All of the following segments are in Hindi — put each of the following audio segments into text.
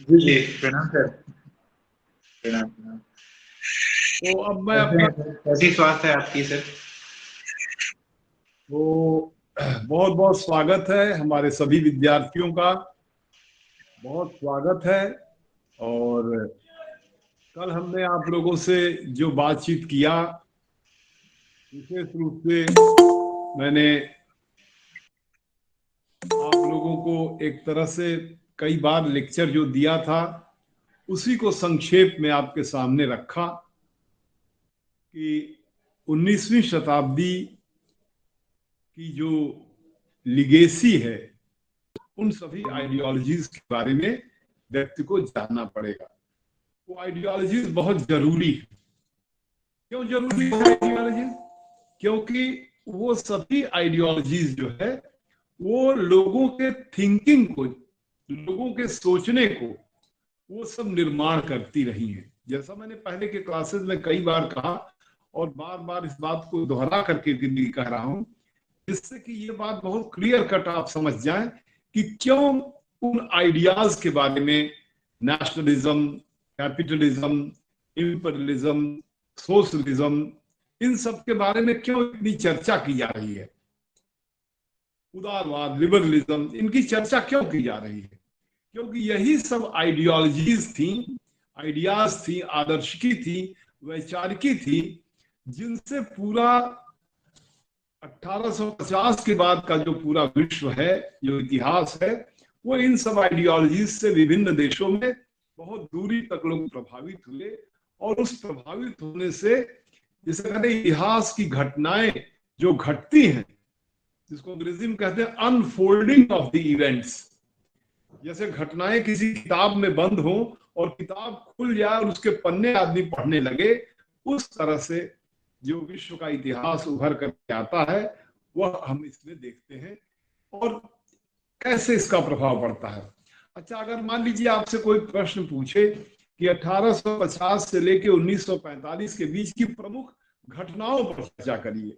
जी जी, प्रणाम सर। प्रणाम प्रणाम। तो अब मैं कैसे अपना हैं सर? कैसी स्वास्थ्य है आपकी सर? तो बहुत बहुत स्वागत है हमारे सभी विद्यार्थियों का। बहुत स्वागत है। और कल हमने आप लोगों से जो बातचीत किया, विशेष रूप से मैंने आप लोगों को एक तरह से कई बार लेक्चर जो दिया था उसी को संक्षेप में आपके सामने रखा कि 19वीं शताब्दी की जो लिगेसी है, उन सभी आइडियोलॉजीज के बारे में व्यक्ति को जानना पड़ेगा। वो आइडियोलॉजीज बहुत जरूरी है। क्यों जरूरी है आइडियोलॉजीज? क्योंकि वो सभी आइडियोलॉजीज जो है वो लोगों के थिंकिंग को, लोगों के सोचने को वो सब निर्माण करती रही हैं। जैसा मैंने पहले के क्लासेस में कई बार कहा और बार बार इस बात को दोहरा करके भी कह रहा हूं, जिससे कि ये बात बहुत क्लियर कट आप समझ जाएं कि क्यों उन आइडियाज के बारे में नेशनलिज्म, कैपिटलिज्म, इंपीरियलिज्म, सोशलिज्म, इन सब के बारे में क्यों इतनी चर्चा की जा रही है। उदारवाद, लिबरलिज्म, इनकी चर्चा क्यों की जा रही है? क्योंकि यही सब आइडियोलॉजीज थी, आइडियाज थी, आदर्शिकी थी, वैचारिकी थी, जिनसे पूरा 1850 के बाद का जो पूरा विश्व है, जो इतिहास है, वो इन सब आइडियोलॉजीज से विभिन्न देशों में बहुत दूरी तक लोग प्रभावित हुए। और उस प्रभावित होने से जिसे कहते हैं इतिहास की घटनाएं जो घटती हैं, जिसको अंग्रेजी में कहते हैं अनफोल्डिंग ऑफ द इवेंट्स, जैसे घटनाएं किसी किताब में बंद हो और किताब खुल जाए और उसके पन्ने आदमी पढ़ने लगे, उस तरह से जो विश्व का इतिहास उभर करके आता है वह हम इसमें देखते हैं और कैसे इसका प्रभाव पड़ता है। अच्छा, अगर मान लीजिए आपसे कोई प्रश्न पूछे कि 1850 से लेकर 1945 के बीच की प्रमुख घटनाओं पर चर्चा करिए।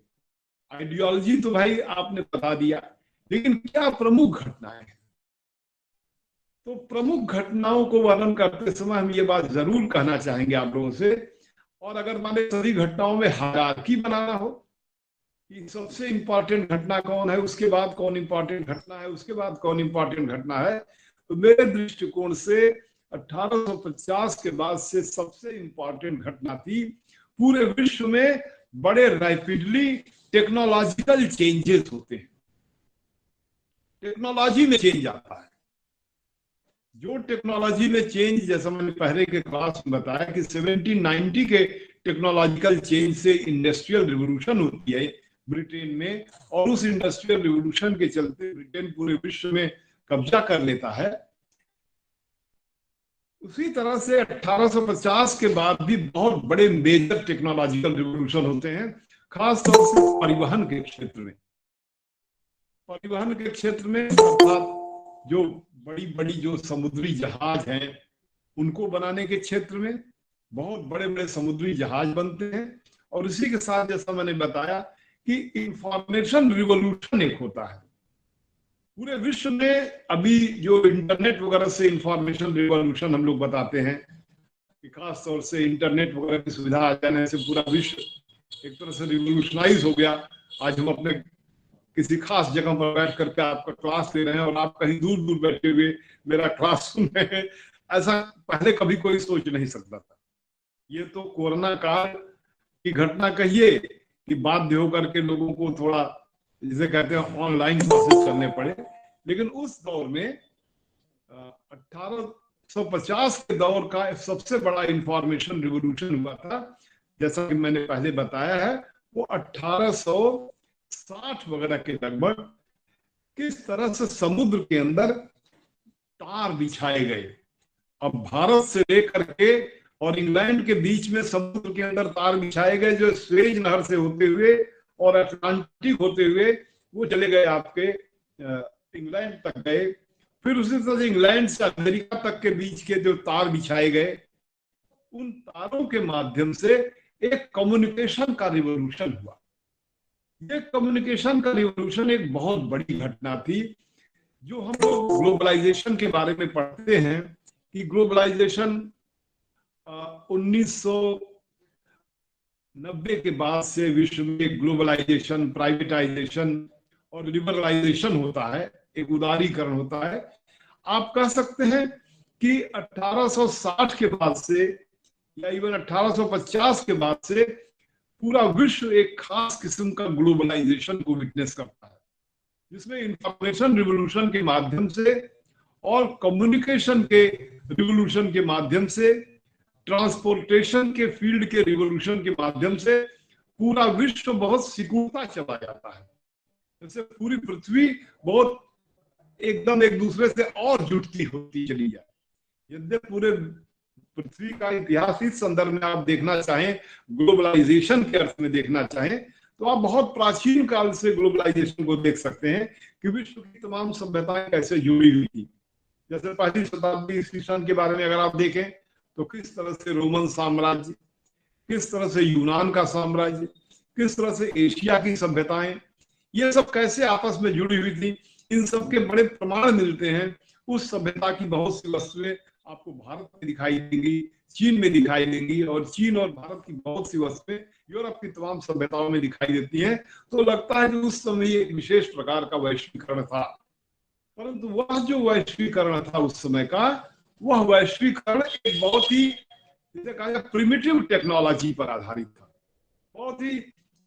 आइडियोलॉजी तो भाई आपने बता दिया, लेकिन क्या प्रमुख घटनाएं हैं? तो प्रमुख घटनाओं को वर्णन करते समय हम ये बात जरूर कहना चाहेंगे आप लोगों से, और अगर माने सभी घटनाओं में हायरार्की बनाना हो कि सबसे इंपॉर्टेंट घटना कौन है, उसके बाद कौन इंपॉर्टेंट घटना है, उसके बाद कौन इंपॉर्टेंट घटना है, तो मेरे दृष्टिकोण से 1850 के बाद से सबसे इंपॉर्टेंट घटना थी पूरे विश्व में बड़े रैपिडली टेक्नोलॉजिकल चेंजेस होते हैं। टेक्नोलॉजी में चेंज आता है। जो टेक्नोलॉजी में चेंज, जैसा मैंने पहले के क्लास में बताया कि 1790 के टेक्नोलॉजिकल चेंज से इंडस्ट्रियल रिवोल्यूशन होती है ब्रिटेन में, और उस इंडस्ट्रियल रिवोल्यूशन के चलते ब्रिटेन पूरे विश्व में कब्जा कर लेता है। उसी तरह से 1850 के बाद भी बहुत बड़े मेजर टेक्नोलॉजिकल रिवोल्यूशन होते हैं, खासतौर से परिवहन के क्षेत्र में। परिवहन के क्षेत्र में अर्थात जो बड़ी बड़ी जो समुद्री जहाज हैं उनको बनाने के क्षेत्र में बहुत बड़े बड़े समुद्री जहाज बनते हैं। और इसी के साथ जैसा मैंने बताया कि इंफॉर्मेशन रिवोल्यूशन एक होता है पूरे विश्व में। अभी जो इंटरनेट वगैरह से इंफॉर्मेशन रिवोल्यूशन हम लोग बताते हैं कि खास तौर से इंटरनेट वगैरह की सुविधा आ जाने से पूरा विश्व एक तरह से रिवोल्यूशनाइज हो गया। आज हम अपने किसी खास जगह पर बैठ करके आपका क्लास ले रहे हैं और आप कहीं दूर दूर बैठे हुए मेरा क्लास सुन रहे हैं, ऐसा पहले कभी कोई सोच नहीं सकता था। ये तो कोरोना काल की घटना कहिए कि बाध्य होकर के लोगों को थोड़ा जिसे कहते हैं ऑनलाइन क्लासेस करने पड़े, लेकिन उस दौर में 1850 के दौर का सबसे बड़ा इंफॉर्मेशन रिवोल्यूशन हुआ था। जैसा कि मैंने पहले बताया है, वो 1860 वगैरह के लगभग किस तरह से समुद्र के अंदर तार बिछाए गए। अब भारत से लेकर के और इंग्लैंड के बीच में समुद्र के अंदर तार बिछाए गए, जो स्वेज नहर से होते हुए और अटलांटिक होते हुए वो चले गए आपके इंग्लैंड तक गए। फिर उसी तरह से इंग्लैंड से अमेरिका तक के बीच के जो तार बिछाए गए, उन तारों के माध्यम से एक कम्युनिकेशन का रिवोल्यूशन हुआ। ये कम्युनिकेशन का रिवोल्यूशन एक बहुत बड़ी घटना थी। जो हम लोग ग्लोबलाइजेशन के बारे में पढ़ते हैं कि ग्लोबलाइजेशन 1990 के बाद से विश्व में ग्लोबलाइजेशन, प्राइवेटाइजेशन और लिबरलाइजेशन होता है, एक उदारीकरण होता है। आप कह सकते हैं कि 1860 के बाद से या इवन 1850 के बाद से पूरा विश्व एक खास किस्म का ग्लोबलाइजेशन को विटनेस करता है, जिसमें इंफॉर्मेशन रिवोल्यूशन के माध्यम से और कम्युनिकेशन के रिवोल्यूशन के माध्यम से, ट्रांसपोर्टेशन के फील्ड के रिवोल्यूशन के माध्यम से पूरा विश्व बहुत सिकुड़ता चला जाता है। जैसे पूरी पृथ्वी बहुत एकदम एक दूसरे से और जुटती होती चली जाए। यदि पूरे पृथ्वी का इतिहास इस संदर्भ में आप देखना चाहें, ग्लोबलाइजेशन के अर्थ में देखना चाहें, तो आप बहुत प्राचीन काल से ग्लोबलाइजेशन को देख सकते हैं कि विश्व की तमाम सभ्यताएं कैसे जुड़ी हुई थी। जैसे पहली शताब्दी ईस्वी सन के बारे में अगर आप देखें तो किस तरह से रोमन साम्राज्य, किस तरह से यूनान का साम्राज्य, किस तरह से एशिया की सभ्यताएं, ये सब कैसे आपस में जुड़ी हुई थी, इन सब के बड़े प्रमाण मिलते हैं। उस सभ्यता की बहुत सी वस्तुएं आपको भारत में दिखाई देंगी, चीन में दिखाई देंगी, और चीन और भारत की बहुत सी वस्तुएं यूरोप की तमाम सभ्यताओं में दिखाई देती हैं। तो लगता है कि उस समय एक विशेष प्रकार का वैश्वीकरण था, परंतु वह जो वैश्वीकरण था उस समय का, वह वैश्वीकरण एक बहुत ही, जिसे कहा जाए, प्रिमिटिव टेक्नोलॉजी पर आधारित था। बहुत ही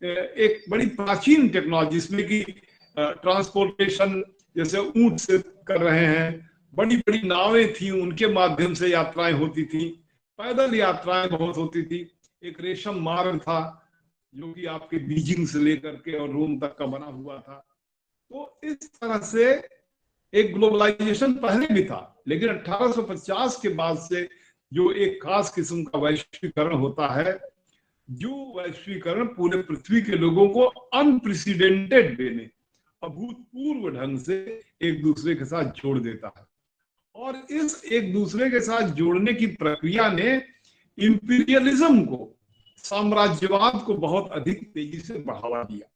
एक बड़ी प्राचीन टेक्नोलॉजी, जिसमें कि ट्रांसपोर्टेशन जैसे ऊंट से कर रहे हैं, बड़ी बड़ी नावें थी, उनके माध्यम से यात्राएं होती थी, पैदल यात्राएं बहुत होती थी। एक रेशम मार्ग था जो कि आपके बीजिंग से लेकर के और रोम तक का बना हुआ था। तो इस तरह से एक ग्लोबलाइजेशन पहले भी था, लेकिन 1850 के बाद से जो एक खास किस्म का वैश्वीकरण होता है, जो वैश्वीकरण पूरे पृथ्वी के लोगों को अनप्रेसिडेंटेड वे में, अभूतपूर्व ढंग से एक दूसरे के साथ जोड़ देता है। और इस एक दूसरे के साथ जोड़ने की प्रक्रिया ने इंपीरियलिज्म को, साम्राज्यवाद को बहुत अधिक तेजी से बढ़ावा दिया।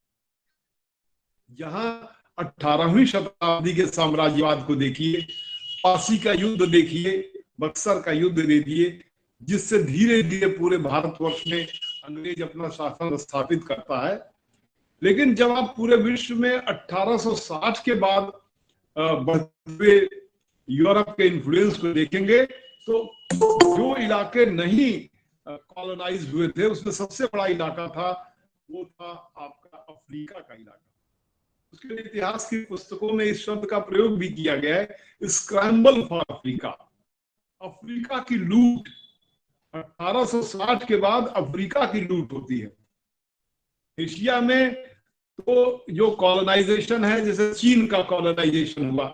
जहां 18वीं शताब्दी के साम्राज्यवाद को देखिए, पासी का युद्ध देखिए, बक्सर का युद्ध देखिए, जिससे धीरे धीरे पूरे भारतवर्ष में अंग्रेज अपना शासन स्थापित करता है। लेकिन जब आप पूरे विश्व में 1860 के बाद बढ़ते यूरोप के इन्फ्लुएंस को देखेंगे, तो जो इलाके नहीं कॉलोनाइज हुए थे, उसमें सबसे बड़ा इलाका था, वो था आपका अफ्रीका का इलाका। उसके इतिहास की पुस्तकों में इस शब्द का प्रयोग भी किया गया है, स्क्रैम्बल फॉर अफ्रीका। अफ्रीका की लूट 1860 के बाद अफ्रीका की लूट होती है। एशिया में तो जो कॉलोनाइजेशन है, जैसे चीन का कॉलोनाइजेशन हुआ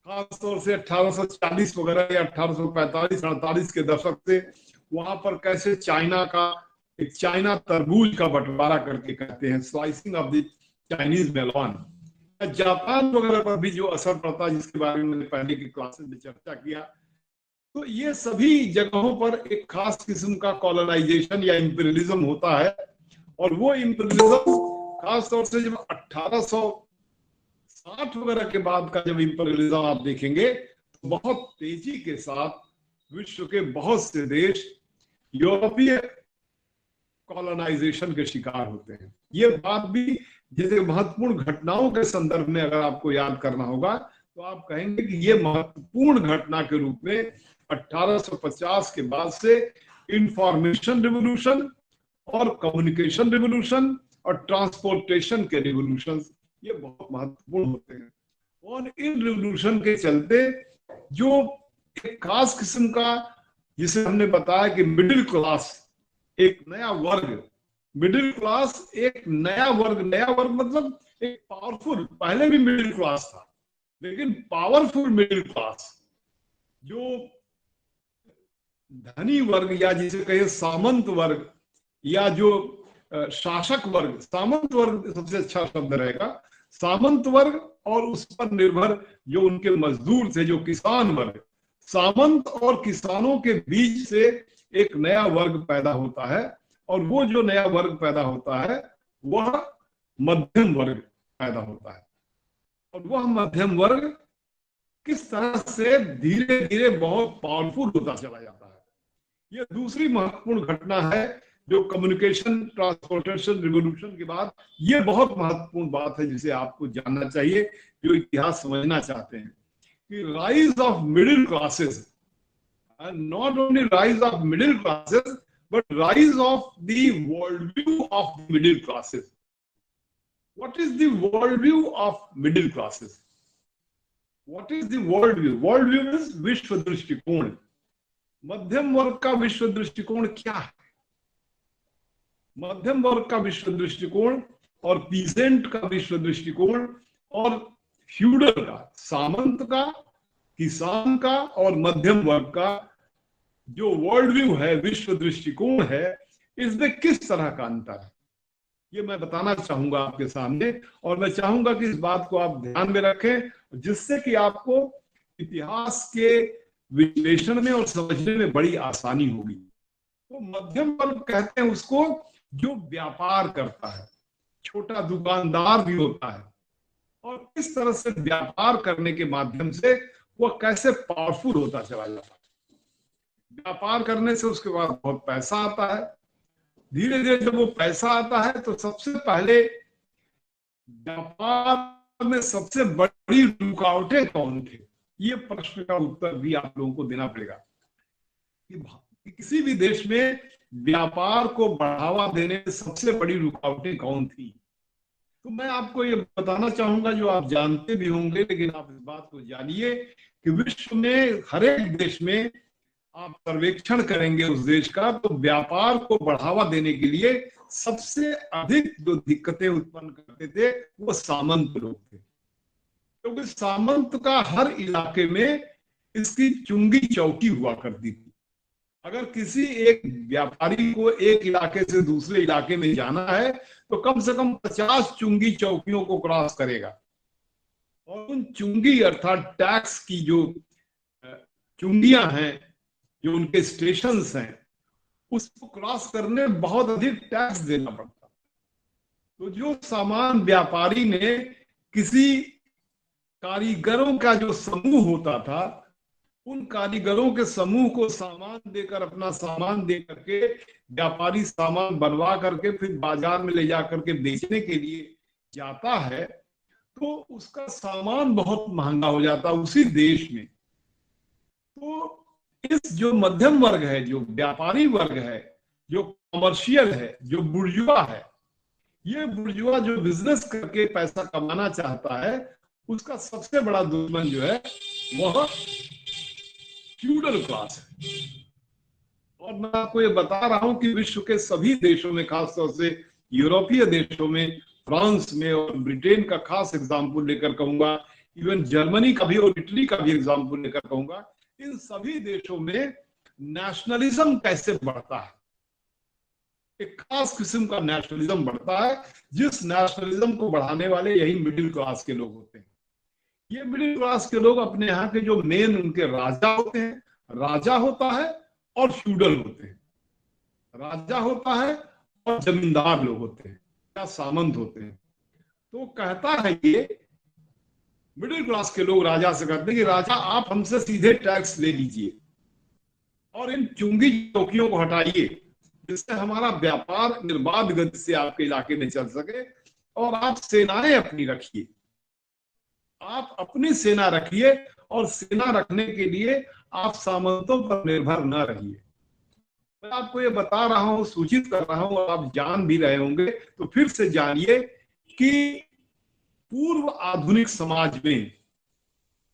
खासतौर से 1840 वगैरह या 1845-48 के दशक से, वहां पर कैसे चाइना का एक चाइना तरबूज का बंटवारा करके कहते हैं, slicing of the Chinese melon. Japan वगैरह पर भी जो असर पड़ता है, जिसके बारे में मैंने पहले की क्लासेस में चर्चा किया। तो ये सभी जगहों पर एक खास किस्म का कॉलोनाइजेशन या इंपीरियलिज्म होता है। और वो इंपीरियलिज्म खासतौर से जब 1860 वगैरह के बाद का जब इंपीरियलिज्म आप देखेंगे, तो बहुत तेजी के साथ विश्व के बहुत से देश यूरोपीय कॉलोनाइजेशन के शिकार होते हैं। ये बात भी जैसे महत्वपूर्ण घटनाओं के संदर्भ में अगर आपको याद करना होगा, तो आप कहेंगे कि ये महत्वपूर्ण घटना के रूप में 1850 के बाद से इंफॉर्मेशन रिवोल्यूशन और कम्युनिकेशन रिवोल्यूशन और ट्रांसपोर्टेशन के रिवोल्यूशन, ये बहुत महत्वपूर्ण होते हैं। और इन रिवोल्यूशन के चलते जो एक खास किस्म का, जिसे हमने बताया कि मिडिल क्लास, एक नया वर्ग, मिडिल क्लास एक नया वर्ग मतलब एक पावरफुल, पहले भी मिडिल क्लास था, लेकिन पावरफुल मिडिल क्लास, जो धनी वर्ग या जिसे कहे सामंत वर्ग या जो शासक वर्ग, सामंत वर्ग सबसे अच्छा शब्द रहेगा, सामंत वर्ग और उस पर निर्भर जो उनके मजदूर थे, जो किसान वर्ग, सामंत और किसानों के बीच से एक नया वर्ग पैदा होता है। और वो जो नया वर्ग पैदा होता है वह मध्यम वर्ग पैदा होता है। और वह मध्यम वर्ग किस तरह से धीरे धीरे बहुत पावरफुल होता चला जाता है। ये दूसरी महत्वपूर्ण घटना है जो कम्युनिकेशन ट्रांसपोर्टेशन रिवोल्यूशन के बाद ये बहुत महत्वपूर्ण बात है जिसे आपको जानना चाहिए जो इतिहास समझना चाहते हैं कि rise of middle classes, not only rise of middle classes but rise of the worldview of the middle classes. What is the worldview of middle classes? What is the worldview? Worldview is विश्व दृष्टिकोण। मध्यम वर्ग का विश्व दृष्टिकोण क्या है? मध्यम वर्ग का विश्व दृष्टिकोण और पीजेंट का विश्व दृष्टिकोण और फ्यूडल का, सामंत का, किसान का और मध्यम वर्ग का जो वर्ल्ड व्यू है, विश्व दृष्टिकोण है, इसमें किस तरह का अंतर है ये मैं बताना चाहूंगा आपके सामने। और मैं चाहूंगा कि इस बात को आप ध्यान में रखें जिससे कि आपको इतिहास के विश्लेषण में और समझने में बड़ी आसानी होगी। तो मध्यम वर्ग कहते हैं उसको जो व्यापार करता है, छोटा दुकानदार भी होता है, और किस तरह से व्यापार करने के माध्यम से वह कैसे पावरफुल होता चला जाता है। व्यापार करने से उसके बाद बहुत पैसा आता है। धीरे धीरे जब वो पैसा आता है तो सबसे पहले व्यापार में सबसे बड़ी रुकावटें कौन थे, ये प्रश्न का उत्तर भी आप लोगों को देना पड़ेगा कि किसी भी देश में व्यापार को बढ़ावा देने में सबसे बड़ी रुकावटें कौन थी। तो मैं आपको ये बताना चाहूंगा जो आप जानते भी होंगे, लेकिन आप इस बात को जानिए कि विश्व में हर एक देश में आप सर्वेक्षण करेंगे उस देश का तो व्यापार को बढ़ावा देने के लिए सबसे अधिक जो दिक्कतें उत्पन्न करते थे वो सामंत लोग थे, क्योंकि सामंत का हर इलाके में इसकी चुंगी चौकी हुआ करती थी। अगर किसी एक व्यापारी को एक इलाके से दूसरे इलाके में जाना है तो कम से कम 50 चुंगी चौकियों को क्रॉस करेगा, और उन चुंगी अर्थात टैक्स की जो चुंगियां हैं, जो उनके स्टेशंस हैं, उसको क्रॉस करने बहुत अधिक टैक्स देना पड़ता। तो जो सामान व्यापारी ने किसी कारीगरों का जो समूह होता था, उन कारीगरों के समूह को सामान देकर, अपना सामान दे करके व्यापारी सामान बनवा करके फिर बाजार में ले जा करके बेचने के लिए जाता है, तो उसका सामान बहुत महंगा हो जाता उसी देश में। तो इस जो मध्यम वर्ग है, जो व्यापारी वर्ग है, जो कमर्शियल है, जो बुर्जुआ है, ये बुर्जुआ जो बिजनेस करके पैसा कमाना चाहता है, उसका सबसे बड़ा दुश्मन जो है वह फ्यूडल क्लास है। और मैं आपको ये बता रहा हूं कि विश्व के सभी देशों में, खासतौर से यूरोपीय देशों में, फ्रांस में और ब्रिटेन का खास एग्जाम्पल लेकर कहूंगा, इवन जर्मनी का भी और इटली का भी एग्जाम्पल लेकर कहूंगा, इन सभी देशों में नेशनलिज्म कैसे बढ़ता है, एक खास किस्म का नेशनलिज्म बढ़ता है, जिस नेशनलिज्म को बढ़ाने वाले यही मिडिल क्लास के लोग होते हैं। ये मिडिल क्लास के लोग अपने यहाँ के जो मेन उनके राजा होते हैं, राजा होता है और फ्यूडल होते हैं, राजा होता है और जमींदार लोग होते हैं या सामंत होते हैं। तो कहता है ये मिडिल क्लास के लोग राजा से कहते हैं कि राजा आप हमसे सीधे टैक्स ले लीजिए और इन चुंगी चौकियों को हटाइए, जिससे हमारा व्यापार निर्बाध गति से आपके इलाके में चल सके, और आप सेनाएं अपनी रखिए, आप अपनी सेना रखिए, और सेना रखने के लिए आप सामंतों पर निर्भर न रहिए। मैं आपको ये बता रहा हूं, सूचित कर रहा हूं, और आप जान भी रहे होंगे, तो फिर से जानिए कि पूर्व आधुनिक समाज में,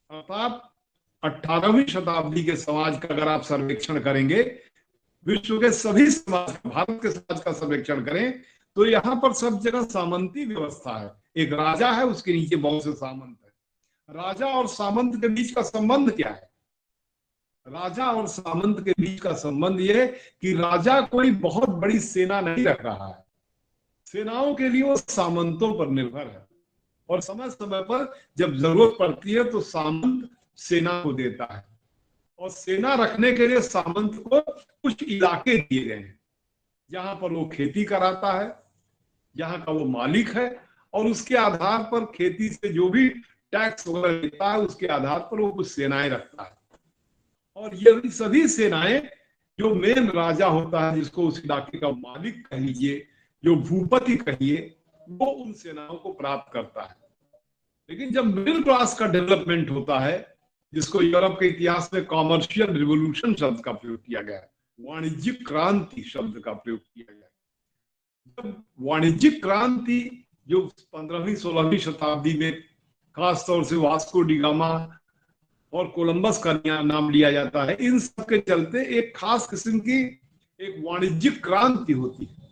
अर्थात 18वीं शताब्दी के समाज का अगर आप सर्वेक्षण करेंगे, विश्व के सभी समाज, भारत के समाज का सर्वेक्षण करें, तो यहाँ पर सब जगह सामंती व्यवस्था है। एक राजा है, उसके नीचे बहुत से सामंत है। राजा और सामंत के बीच का संबंध क्या है? राजा और सामंत के बीच का संबंध यह है कि राजा कोई बहुत बड़ी सेना नहीं रख रहा है, सेनाओं के लिए वो सामंतों पर निर्भर है, और समय समय पर जब जरूरत पड़ती है तो सामंत सेना को देता है, और सेना रखने के लिए सामंत को कुछ इलाके दिए गए हैं जहां पर वो खेती कराता है, जहां का वो मालिक है, और उसके आधार पर खेती से जो भी टैक्स वगैरह लेता है, उसके आधार पर वो कुछ सेनाएं रखता है। और ये सभी सेनाएं, जो मेन राजा होता है, जिसको उस इलाके का मालिक कह लीजिए, जो भूपति कहिए, वो उन सेनाओं को प्राप्त करता है। लेकिन जब मिडिल क्लास का डेवलपमेंट होता है, जिसको यूरोप के इतिहास में कॉमर्शियल रिवोल्यूशन शब्द का प्रयोग किया गया है, वाणिज्यिक क्रांति शब्द का प्रयोग किया गया है। जब वाणिज्यिक क्रांति जो 15वीं 16वीं शताब्दी में खासतौर से वास्को डी गामा और कोलंबस का नाम लिया जाता है, इन सब के चलते एक खास किस्म की एक वाणिज्यिक क्रांति होती है,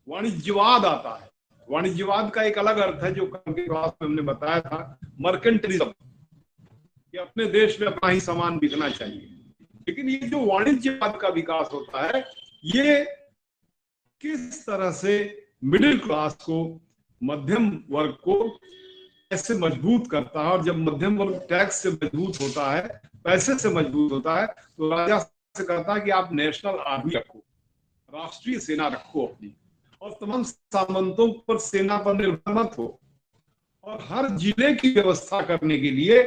वाणिज्यवाद आता है। वाणिज्यवाद का एक अलग अर्थ है, जो कल के क्लास में हमने बताया था, मर्केंटलिज्म, कि अपने देश में अपना ही सामान बिकना चाहिए। लेकिन ये जो वाणिज्यवाद का विकास होता है, ये किस तरह से मिडिल क्लास को, मध्यम वर्ग को कैसे मजबूत करता है। और जब मध्यम वर्ग टैक्स से मजबूत होता है, पैसे से मजबूत होता है, तो राजा से कहता है कि आप नेशनल आर्मी रखो, राष्ट्रीय सेना रखो अपनी, और तमाम सामंतों पर सेना पर निर्भर मत हो। और हर जिले की व्यवस्था करने के लिए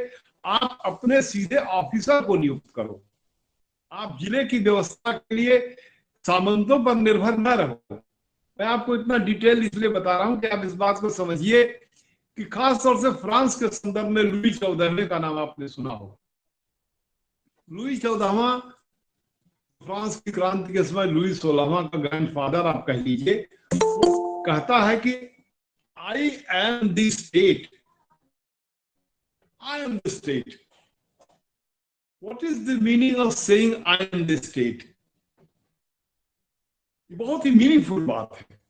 आप अपने सीधे ऑफिसर को नियुक्त करो। आप जिले की व्यवस्था के लिए सामंतों पर निर्भर न रहो। मैं आपको इतना डिटेल इसलिए बता रहा हूं कि आप इस बात को समझिए कि खास तौर से फ्रांस के संदर्भ में लुई 14वें का नाम आपने सुना होगा। लुई 14वां फ्रांस की क्रांति के समय लुई 16वां का ग्रैंडफादर आप कह लीजिए, कहता है कि I am the state, I am the state. What is the meaning of saying I am the state? बहुत ही मीनिंगफुल बात है।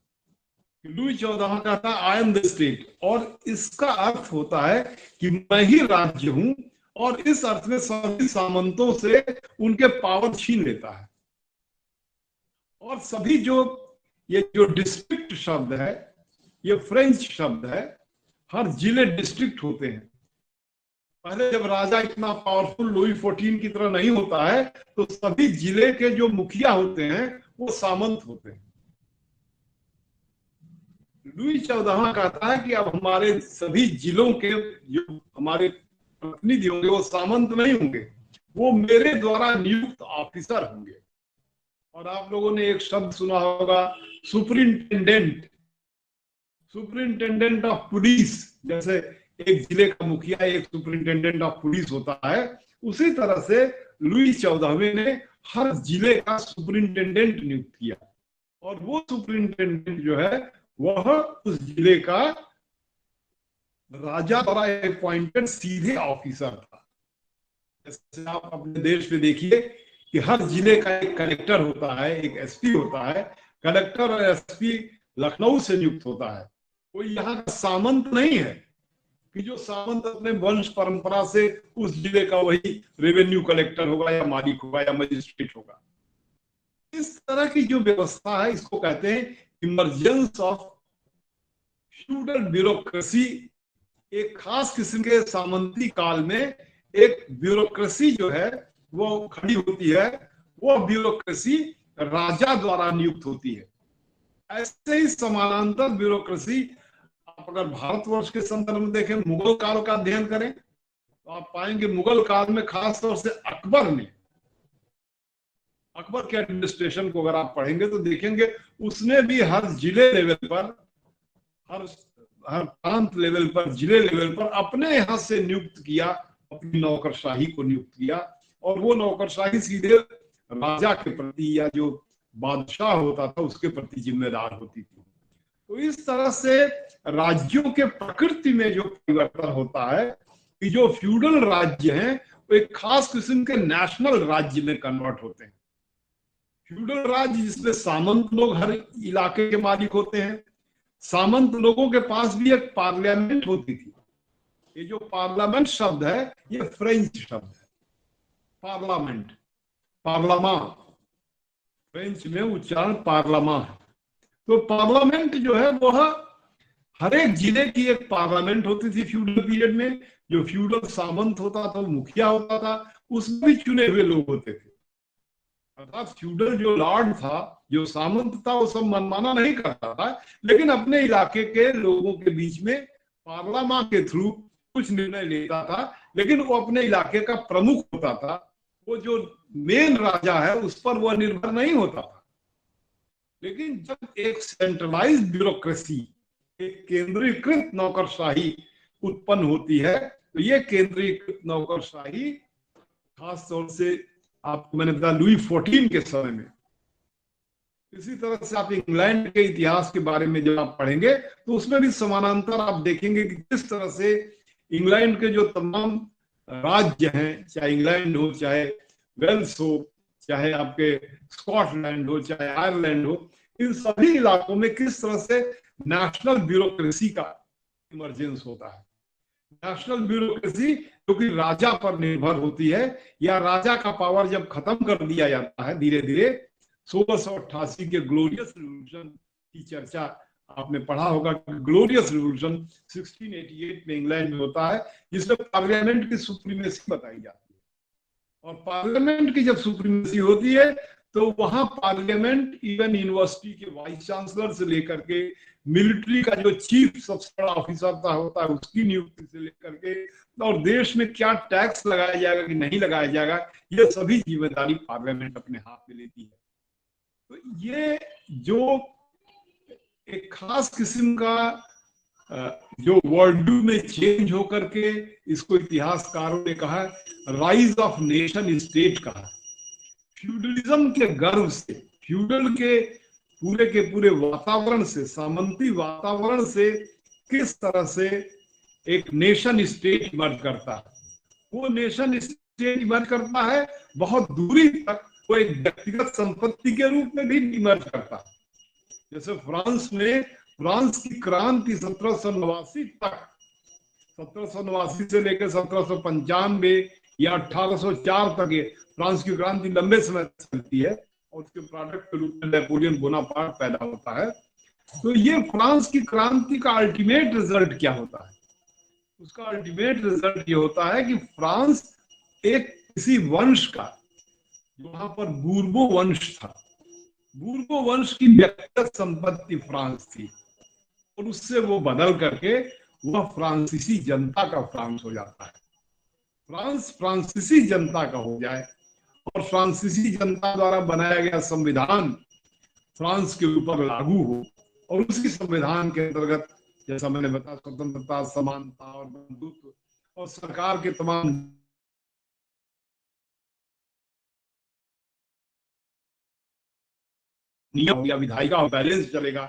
लुई 14वां कहता है आई एम द स्टेट, और इसका अर्थ होता है कि मैं ही राज्य हूं, और इस अर्थ में सभी सामंतों से उनके पावर छीन लेता है। और सभी ये जो डिस्ट्रिक्ट शब्द है, ये फ्रेंच शब्द है। हर जिले डिस्ट्रिक्ट होते हैं। पहले जब राजा इतना पावरफुल लुई 14 की तरह नहीं होता है, तो सभी जिले के जो मुखिया होते हैं वो सामंत होते हैं। लुई 14वां कहता है कि अब हमारे सभी जिलों के जो हमारे प्रतिनिधि होंगे वो सामंत नहीं होंगे, वो मेरे द्वारा नियुक्त ऑफिसर होंगे। और आप लोगों ने एक शब्द सुना होगा, सुपरिंटेंडेंट, सुपरिंटेंडेंट ऑफ पुलिस। जैसे एक जिले का मुखिया एक सुपरिंटेंडेंट ऑफ पुलिस होता है, उसी तरह से लुई 14वें ने हर जिले का सुपरिंटेंडेंट नियुक्त किया। और वो सुपरिंटेंडेंट जो है वह उस जिले का राजा द्वारा अपॉइंटेड सीधे ऑफिसर था। जैसे आप अपने देश में देखिए कि हर जिले का एक कलेक्टर होता है, एक एसपी होता है। कलेक्टर और एसपी लखनऊ से नियुक्त होता है। कोई यहाँ का सामंत नहीं है कि जो सामंत अपने वंश परंपरा से उस जिले का वही रेवेन्यू कलेक्टर होगा या मालिक होगा या मजिस्ट्रेट होगा। इस तरह की जो व्यवस्था है, इसको कहते हैं इमरजेंस ऑफ फ्यूडल ब्यूरोक्रेसी। एक खास किस्म के सामंती काल में एक ब्यूरोक्रेसी जो है वो खड़ी होती है। वो ब्यूरोक्रेसी राजा द्वारा नियुक्त होती है। ऐसे ही समानांतर ब्यूरोक्रेसी आप अगर भारतवर्ष के संदर्भ में देखें, मुगल काल का अध्ययन करें, तो आप पाएंगे मुगल काल में खास तौर से अकबर ने, अकबर के एडमिनिस्ट्रेशन को अगर आप पढ़ेंगे तो देखेंगे उसने भी हर जिले लेवल पर, हर प्रांत लेवल पर, जिले लेवल पर अपने यहां से नियुक्त किया, अपनी नौकरशाही को नियुक्त किया। और वो नौकरशाही सीधे राजा के प्रति या जो बादशाह होता था उसके प्रति जिम्मेदार होती थी। तो इस तरह से राज्यों के प्रकृति में जो परिवर्तन होता है कि जो फ्यूडल राज्य हैं वो एक खास किस्म के नेशनल राज्य में कन्वर्ट होते हैं। फ्यूडल राज्य जिसमें सामंत लोग हर इलाके के मालिक होते हैं। सामंत लोगों के पास भी एक पार्लियामेंट होती थी। ये जो पार्लियामेंट शब्द है ये फ्रेंच शब्द है। पार्लियामेंट, पार्लामा, फ्रेंच में उच्चारण पार्लामा है। तो पार्लियामेंट जो है वह हर एक जिले की एक पार्लियामेंट होती थी फ्यूडल पीरियड में। जो फ्यूडल सामंत होता था, मुखिया होता था, उसमें भी चुने हुए लोग होते थे। अर्थात फ्यूडल जो लॉर्ड था, जो सामंत था, वो सब मनमाना नहीं करता था, लेकिन अपने इलाके के लोगों के बीच में पार्लियामा के थ्रू कुछ निर्णय लेता था, लेकिन वो अपने इलाके का प्रमुख होता था। वो जो मेन राजा है उस पर वो निर्भर नहीं होता था। लेकिन जब एक सेंट्रलाइज्ड ब्यूरोक्रेसी, एक केंद्रीकृत नौकरशाही उत्पन्न होती है, तो ये केंद्रीकृत नौकरशाही खास तौर से आपको मैंने बताया लुई 14 के समय में। इसी तरह से आप इंग्लैंड के इतिहास के बारे में जब आप पढ़ेंगे तो उसमें भी समानांतर आप देखेंगे कि किस तरह से इंग्लैंड के जो तमाम राज्य हैं, चाहे इंग्लैंड हो, चाहे वेल्स हो, चाहे आपके स्कॉटलैंड हो, चाहे आयरलैंड हो, इन सभी इलाकों में किस तरह से नेशनल ब्यूरोक्रेसी का इमरजेंस होता है। नेशनल ब्यूरोक्रेसी जो कि राजा पर निर्भर होती है, या राजा का पावर जब खत्म कर दिया जाता है धीरे धीरे। 1688 के ग्लोरियस रिवॉल्यूशन की चर्चा आपने पढ़ा होगा। ग्लोरियस रिवॉल्यूशन 1688 में इंग्लैंड में होता है, जिसमें पार्लियामेंट की सुप्रीमेसी बताई जाती है। और पार्लियामेंट की जब सुप्रीमेसी होती है तो वहां पार्लियामेंट इवन यूनिवर्सिटी के वाइस चांसलर से लेकर के मिलिट्री का जो चीफ सबसे बड़ा ऑफिसर होता है उसकी नियुक्ति से लेकर के, और देश में क्या टैक्स लगाया जाएगा कि नहीं लगाया जाएगा, ये सभी जिम्मेदारी पार्लियामेंट अपने हाथ में लेती है। तो ये जो एक खास किस्म का जो वर्ल्ड में चेंज होकर के, इसको इतिहासकारों ने कहा राइज ऑफ नेशन स्टेट कहा। फ्यूडलिज्म के गर्व से, फ्यूडल के पूरे वातावरण से, सामंती वातावरण से किस तरह से एक नेशन स्टेट इमर्ज करता है। वो नेशन स्टेट इमर्ज करता है बहुत दूरी तक, वो एक व्यक्तिगत संपत्ति के रूप में भी इमर्ज करता है। जैसे फ्रांस की क्रांति 1789 तक, 1789 से लेकर 1795 या 1804 तक ये फ्रांस की क्रांति लंबे समय तक चलती है, और उसके प्रोडक्ट के रूप में नेपोलियन बोनापार्ट पैदा होता है। तो ये फ्रांस की क्रांति का अल्टीमेट रिजल्ट क्या होता है? उसका अल्टीमेट रिजल्ट ये होता है कि फ्रांस एक किसी वंश का, वहां पर बूर्बो वंश था, बूर्बो वंश की व्यक्तिगत संपत्ति फ्रांस थी, और उससे वो बदल करके वह फ्रांसीसी जनता का फ्रांस हो जाता है। फ्रांस फ्रांसीसी जनता का हो जाए, और फ्रांसीसी जनता द्वारा बनाया गया संविधान फ्रांस के ऊपर लागू हो, और उसी संविधान के अंतर्गत जैसा मैंने बताया स्वतंत्रता, समानता और बंधुत्व, और सरकार के तमाम नियम या विधायिका और बैलेंस चलेगा।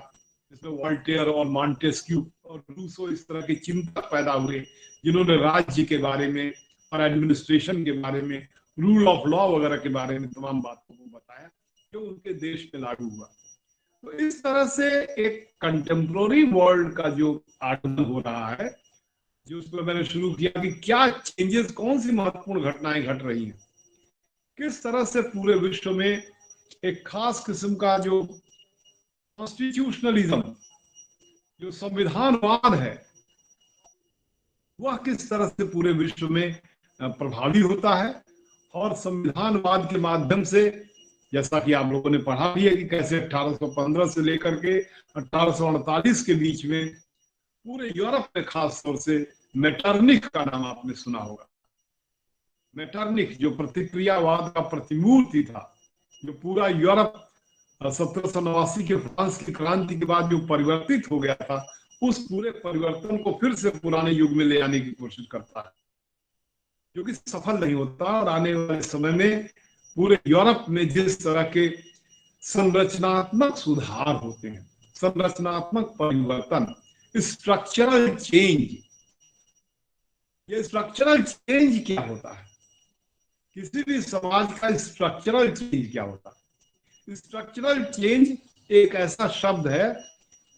इसमें वॉल्टेयर और मॉन्टेस्क्यू और रूसो इस तरह के चिंतक पैदा हुए, जिन्होंने राज्य के बारे में और एडमिनिस्ट्रेशन के बारे में, रूल ऑफ लॉ वगैरह के बारे में तमाम बातों को बताया, जो उनके देश में लागू हुआ। तो इस तरह से एक कंटेम्प्रोरी वर्ल्ड का जो आगमन हो रहा है, जो उसमें मैंने शुरू किया कि क्या चेंजेस, कौन सी महत्वपूर्ण घटनाएं घट रही हैं, किस तरह से पूरे विश्व में एक खास किस्म का जो कॉन्स्टिट्यूशनलिज्म, जो संविधानवाद है, वह किस तरह से पूरे विश्व में प्रभावी होता है। और संविधानवाद के माध्यम से, जैसा कि आप लोगों ने पढ़ा भी है कि कैसे 1815 से लेकर के 1848 के बीच में पूरे यूरोप में खास तौर से मेटरनिख का नाम आपने सुना होगा। मेटरनिख जो प्रतिक्रियावाद का प्रतिमूर्ति था, जो पूरा यूरोप 1789 के फ्रांस की क्रांति के बाद जो परिवर्तित हो गया था, उस पूरे परिवर्तन को फिर से पुराने युग में ले आने की कोशिश करता है, जो कि सफल नहीं होता। और आने वाले समय में पूरे यूरोप में जिस तरह के संरचनात्मक सुधार होते हैं, संरचनात्मक परिवर्तन, स्ट्रक्चरल चेंज, ये स्ट्रक्चरल चेंज क्या होता है, किसी भी समाज का स्ट्रक्चरल चेंज क्या होता है? स्ट्रक्चरल चेंज एक ऐसा शब्द है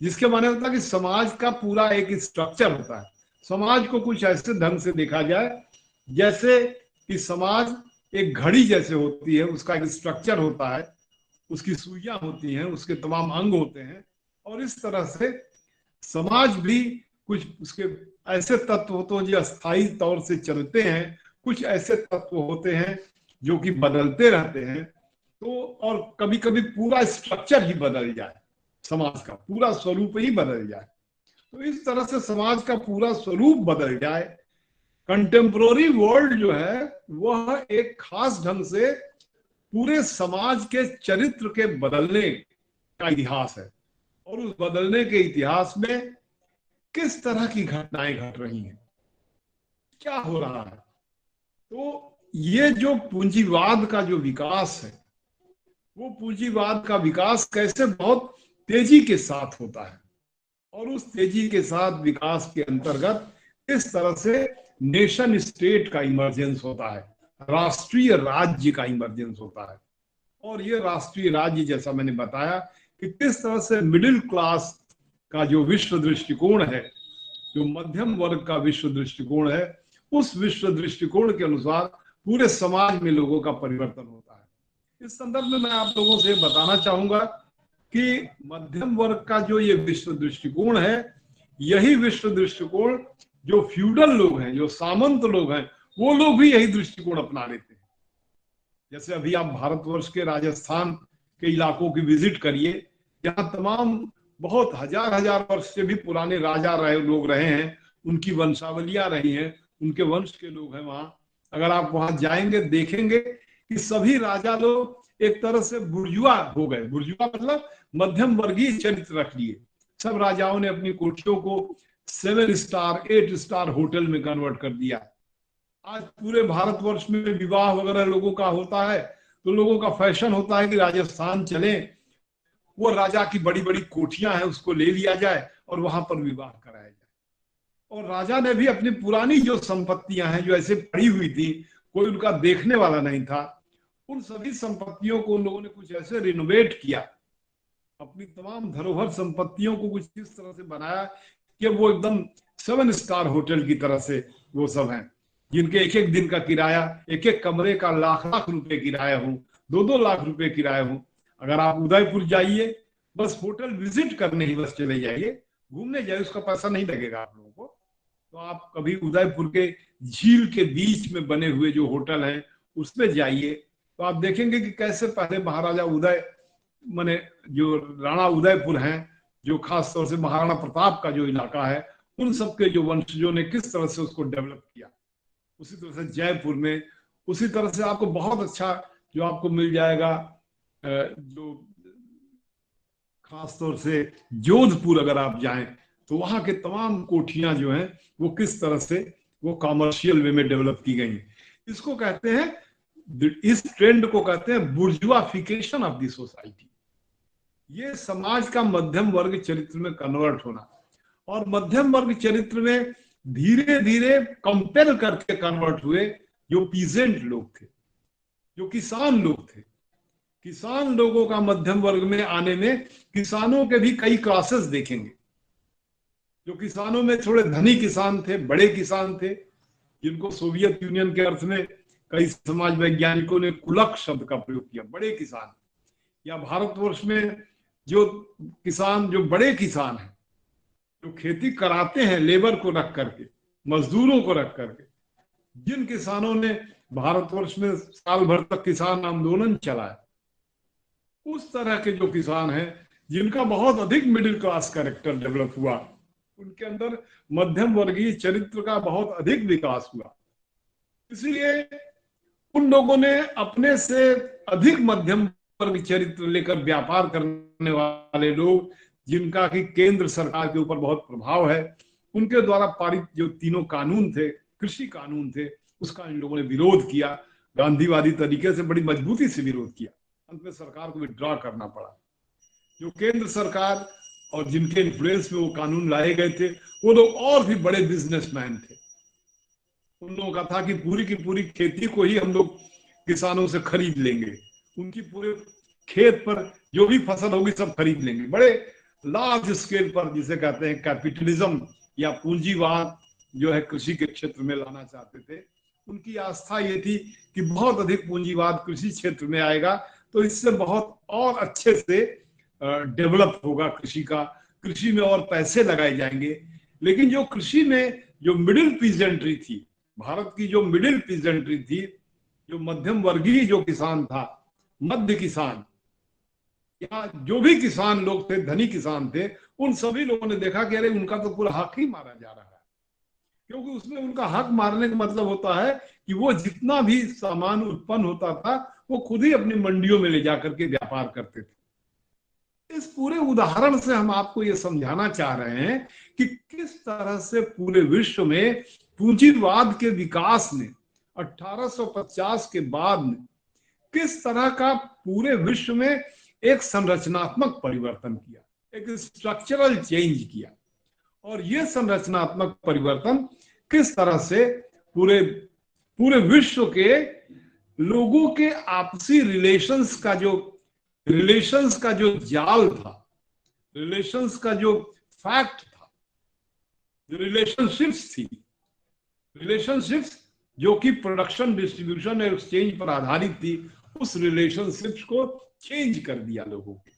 जिसके माने होता है कि समाज का पूरा एक स्ट्रक्चर होता है। समाज को कुछ ऐसे ढंग से देखा जाए जैसे कि समाज एक घड़ी जैसे होती है, उसका एक स्ट्रक्चर होता है, उसकी सुइयां होती हैं, उसके तमाम अंग होते हैं, और इस तरह से समाज भी कुछ उसके ऐसे तत्व होते हैं जो अस्थायी तौर से चलते हैं, कुछ ऐसे तत्व होते हैं जो कि बदलते रहते हैं। तो और कभी कभी पूरा स्ट्रक्चर ही बदल जाए, समाज का पूरा स्वरूप ही बदल जाए। तो इस तरह से समाज का पूरा स्वरूप बदल जाए कंटेम्पोररी वर्ल्ड जो है वह एक खास ढंग से पूरे समाज के चरित्र के बदलने का इतिहास है, और उस बदलने के इतिहास में किस तरह की घटनाएं घट रही हैं, क्या हो रहा है। तो ये जो पूंजीवाद का जो विकास है, वो पूंजीवाद का विकास कैसे बहुत तेजी के साथ होता है, और उस तेजी के साथ विकास के अंतर्गत किस तरह से नेशन स्टेट का इमर्जेंस होता है, राष्ट्रीय राज्य का इमर्जेंस होता है। और ये राष्ट्रीय राज्य, जैसा मैंने बताया कि किस तरह से मिडिल क्लास का जो विश्व दृष्टिकोण है, जो मध्यम वर्ग का विश्व दृष्टिकोण है, उस विश्व दृष्टिकोण के अनुसार पूरे समाज में लोगों का परिवर्तन होता है। इस संदर्भ में मैं आप लोगों से बताना चाहूंगा कि मध्यम वर्ग का जो ये विश्व दृष्टिकोण है, यही विश्व दृष्टिकोण जो फ्यूडल लोग हैं, जो सामंत लोग हैं, वो लोग भी यही दृष्टिकोण अपना लेते हैं। जैसे अभी आप भारतवर्ष के राजस्थान के इलाकों की विजिट करिए, यहाँ तमाम बहुत हजार हजार वर्ष से भी पुराने राजा लोग रहे हैं, उनकी वंशावलियां रही हैं, उनके वंश के लोग हैं वहां। अगर आप वहां जाएंगे देखेंगे कि सभी राजा लोग एक तरह से बुर्जुआ हो गए। बुर्जुआ मतलब मध्यम वर्गीय चरित्र रख लिए। सब राजाओं ने अपनी कोठियों को 7 स्टार 8 स्टार होटल में कन्वर्ट कर दिया। आज पूरे भारतवर्ष में विवाह वगैरह लोगों का होता है, तो लोगों का फैशन होता है कि राजस्थान चले, वो राजा की बड़ी बड़ी कोठियां हैं उसको ले लिया जाए और वहां पर विवाह कराया जाए। और राजा ने भी अपनी पुरानी जो संपत्तियां हैं, जो ऐसे पड़ी हुई थी, कोई उनका देखने वाला नहीं था, उन सभी संपत्तियों को उन लोगों ने कुछ ऐसे रिनोवेट किया, अपनी तमाम धरोहर संपत्तियों को कुछ इस तरह से बनाया कि वो एकदम 7 स्टार होटल की तरह से वो सब हैं, जिनके एक एक दिन का किराया, एक एक कमरे का लाख लाख रुपए किराया हो, 2-2 लाख रुपए किराया हो। अगर आप उदयपुर जाइए, बस होटल विजिट करने ही बस चले जाइए, घूमने जाइए, उसका पैसा नहीं लगेगा आप लोगों को। तो आप कभी उदयपुर के झील के बीच में बने हुए जो होटल हैं उसमें जाइए, तो आप देखेंगे कि कैसे पहले महाराजा उदय माने जो राणा उदयपुर हैं, जो खास तौर से महाराणा प्रताप का जो इलाका है, उन सबके जो वंशजों ने किस तरह से उसको डेवलप किया। उसी तरह से जयपुर में, उसी तरह से आपको बहुत अच्छा जो आपको मिल जाएगा, जो खास तौर से जोधपुर अगर आप जाएं तो वहां के तमाम कोठियां जो हैं वो किस तरह से वो कॉमर्शियल वे में डेवलप की गई हैं। इसको कहते हैं, इस ट्रेंड को कहते हैं बुर्जुआफिकेशन ऑफ द सोसाइटी। ये समाज का मध्यम वर्ग चरित्र में कन्वर्ट होना, और मध्यम वर्ग चरित्र में धीरे धीरे कंपेल करके कन्वर्ट हुए जो पीजेंट लोग थे, जो किसान लोग थे। किसान लोगों का मध्यम वर्ग में आने में किसानों के भी कई क्लासेस देखेंगे। जो किसानों में थोड़े धनी किसान थे, बड़े किसान थे, जिनको सोवियत यूनियन के अर्थ में कई समाज वैज्ञानिकों ने कुलक शब्द का प्रयोग किया, बड़े किसान। या भारतवर्ष में जो किसान, जो बड़े किसान हैं, जो खेती कराते हैं लेबर को रख करके, मजदूरों को रख करके, जिन किसानों ने भारतवर्ष में साल भर तक किसान आंदोलन चलाया, उस तरह के जो किसान हैं जिनका बहुत अधिक मिडिल क्लास कैरेक्टर डेवलप हुआ, उनके अंदर मध्यम वर्गीय चरित्र का बहुत अधिक विकास हुआ। इसलिए उन लोगों ने अपने से अधिक मध्यम वर्ग चरित्र लेकर व्यापार करने वाले लोग, जिनका कि केंद्र सरकार के ऊपर बहुत प्रभाव है, उनके द्वारा पारित जो तीनों कानून थे, कृषि कानून थे, उसका इन लोगों ने विरोध किया, गांधीवादी तरीके से बड़ी मजबूती से विरोध किया। अंत में सरकार को विड्रॉ करना पड़ा। जो केंद्र सरकार और जिनके इन्फ्लुएंस में वो कानून लाए गए थे, वो लोग और भी बड़े बिजनेसमैन थे। उन लोगों का था कि पूरी की पूरी खेती को ही हम लोग किसानों से खरीद लेंगे, उनकी पूरे खेत पर जो भी फसल होगी सब खरीद लेंगे। बड़े लार्ज स्केल पर, जिसे कहते हैं कैपिटलिज्म या पूंजीवाद, जो है कृषि के क्षेत्र में लाना चाहते थे। उनकी आस्था ये थी कि बहुत अधिक पूंजीवाद कृषि क्षेत्र में आएगा तो इससे बहुत और अच्छे से डेवलप होगा कृषि का, कृषि में और पैसे लगाए जाएंगे। लेकिन जो कृषि में जो मिडिल पीजेंट्री थी, भारत की जो मिडिल पीजेंट्री थी, जो मध्यम वर्गीय जो किसान था, मध्य किसान, या जो भी किसान लोग थे, धनी किसान थे, उन सभी लोगों ने देखा कि अरे उनका तो पूरा हक ही मारा जा रहा है। क्योंकि उसमें उनका हक मारने का मतलब होता है कि वो जितना भी सामान उत्पन्न होता था वो खुद ही अपनी मंडियों में ले जाकर के व्यापार करते थे। इस पूरे उदाहरण से हम आपको ये समझाना चाह रहे हैं कि किस तरह से पूरे विश्व में पूंजीवाद के विकास ने 1850 के बाद में किस तरह का पूरे विश्व में एक संरचनात्मक परिवर्तन किया, एक स्ट्रक्चरल चेंज किया। और ये संरचनात्मक परिवर्तन किस तरह से पूरे पूरे विश्व के लोगों के आपसी रिलेशंस का जो जाल था, रिलेशंस का जो फैक्ट था, जो रिलेशनशिप्स जो कि प्रोडक्शन, डिस्ट्रीब्यूशन और एक्सचेंज पर आधारित थी, उस रिलेशनशिप्स को चेंज कर दिया लोगों के।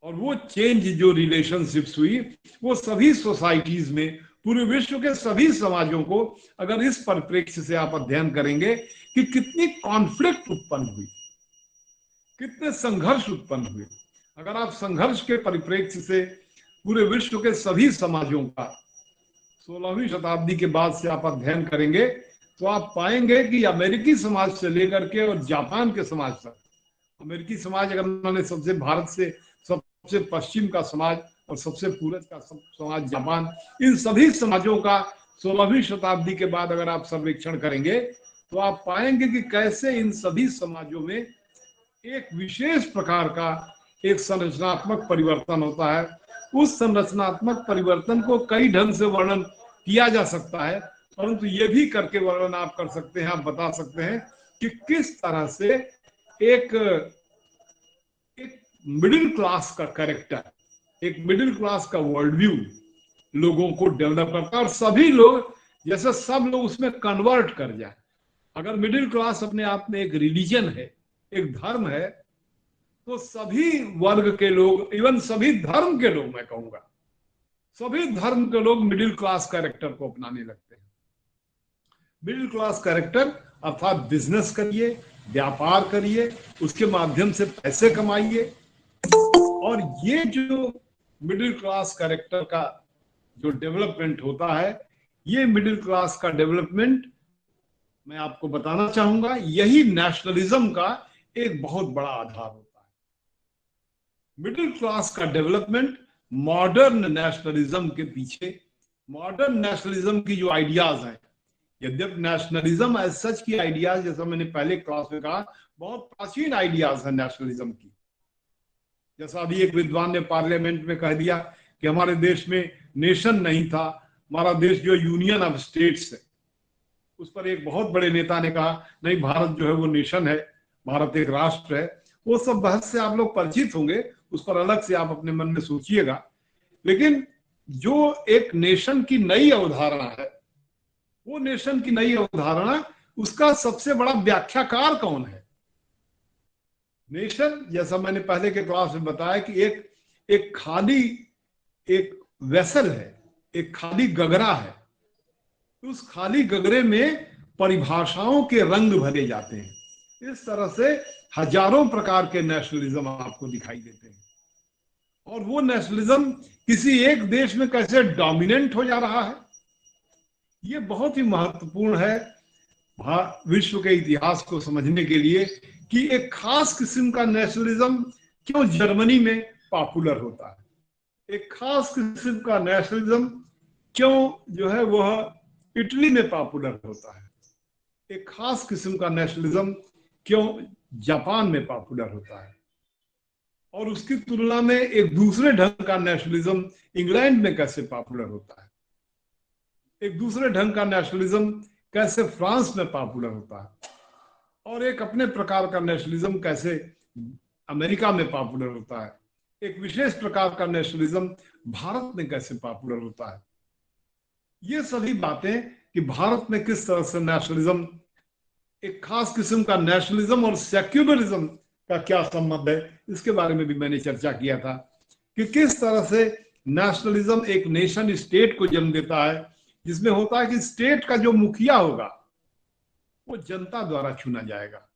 और वो चेंज जो रिलेशनशिप्स हुई वो सभी सोसाइटीज में, पूरे विश्व के सभी समाजों को, अगर इस परिप्रेक्ष्य से आप अध्ययन करेंगे कि कितनी कॉन्फ्लिक्ट उत्पन्न हुई, कितने संघर्ष उत्पन्न हुए, अगर आप संघर्ष के परिप्रेक्ष्य से पूरे विश्व के सभी समाजों का 16वीं शताब्दी के बाद से आप अध्ययन करेंगे तो आप पाएंगे कि अमेरिकी समाज से लेकर के और जापान के समाज तक, अमेरिकी समाज अगर मैंने सबसे भारत से सबसे पश्चिम का समाज और सबसे पूरब का समाज जापान, इन सभी समाजों का 16वीं शताब्दी के बाद अगर आप सर्वेक्षण करेंगे तो आप पाएंगे कि कैसे इन सभी समाजों में एक विशेष प्रकार का एक संरचनात्मक परिवर्तन होता है। उस संरचनात्मक परिवर्तन को कई ढंग से वर्णन किया जा सकता है, परंतु ये भी करके वर्णन आप कर सकते हैं, आप बता सकते हैं कि किस तरह से एक मिडिल क्लास का कैरेक्टर, एक मिडिल क्लास का वर्ल्ड व्यू लोगों को डेवलप करता है और सभी लोग, जैसे सब लोग उसमें कन्वर्ट कर जाए। अगर मिडिल क्लास अपने आप में एक रिलीजन है, एक धर्म है, तो सभी वर्ग के लोग, इवन सभी धर्म के लोग, मैं कहूंगा सभी धर्म के लोग मिडिल क्लास कैरेक्टर को अपनाने लगते हैं। मिडिल क्लास कैरेक्टर अर्थात बिजनेस करिए, व्यापार करिए, उसके माध्यम से पैसे कमाइए। और ये जो मिडिल क्लास कैरेक्टर का जो डेवलपमेंट होता है, ये मिडिल क्लास का डेवलपमेंट मैं आपको बताना चाहूंगा, यही नेशनलिज्म का एक बहुत बड़ा आधार होता है। मिडिल क्लास का डेवलपमेंट मॉडर्न नेशनलिज्म के पीछे, मॉडर्न नेशनलिज्म की जो आइडियाज हैं, यद्यपि नेशनलिज्म एज सच की आइडियाज, जैसा मैंने पहले क्लास में कहा, बहुत प्राचीन आइडियाज है नेशनलिज्म की। जैसा अभी एक विद्वान ने पार्लियामेंट में कह दिया कि हमारे देश में नेशन नहीं था, हमारा देश जो यूनियन ऑफ स्टेट्स है। उस पर एक बहुत बड़े नेता ने कहा नहीं, भारत जो है वो नेशन है, भारत एक राष्ट्र है। वो सब बहस से आप लोग परिचित होंगे, उस पर अलग से आप अपने मन में सोचिएगा। लेकिन जो एक नेशन की नई अवधारणा है, वो नेशन की नई अवधारणा, उसका सबसे बड़ा व्याख्याकार कौन है? नेशन, जैसा मैंने पहले के क्लास में बताया कि एक खाली एक वेसल है, एक खाली गगरा है। उस खाली गगरे में परिभाषाओं के रंग भरे जाते हैं। इस तरह से हजारों प्रकार के नेशनलिज्म आपको दिखाई देते हैं। और वो नेशनलिज्म किसी एक देश में कैसे डोमिनेंट हो जा रहा है, ये बहुत ही महत्वपूर्ण है विश्व के इतिहास को समझने के लिए कि एक खास किस्म का नेशनलिज्म क्यों जर्मनी में पॉपुलर होता है, एक खास किस्म का नेशनलिज्म क्यों जो है वह इटली में पॉपुलर होता है, एक खास किस्म का नेशनलिज्म क्यों जापान में पॉपुलर होता है, और उसकी तुलना में एक दूसरे ढंग का नेशनलिज्म इंग्लैंड में कैसे पॉपुलर होता है, एक दूसरे ढंग का नेशनलिज्म कैसे फ्रांस में पॉपुलर होता है, और एक अपने प्रकार का नेशनलिज्म कैसे अमेरिका में पॉपुलर होता है, एक विशेष प्रकार का नेशनलिज्म भारत में कैसे पॉपुलर होता है। ये सभी बातें कि भारत में किस तरह से नेशनलिज्म, एक खास किस्म का नेशनलिज्म और सेक्युलरिज्म का क्या संबंध है, इसके बारे में भी मैंने चर्चा किया था कि किस तरह से नेशनलिज्म एक नेशन स्टेट को जन्म देता है, जिसमें होता है कि स्टेट का जो मुखिया होगा वो जनता द्वारा चुना जाएगा,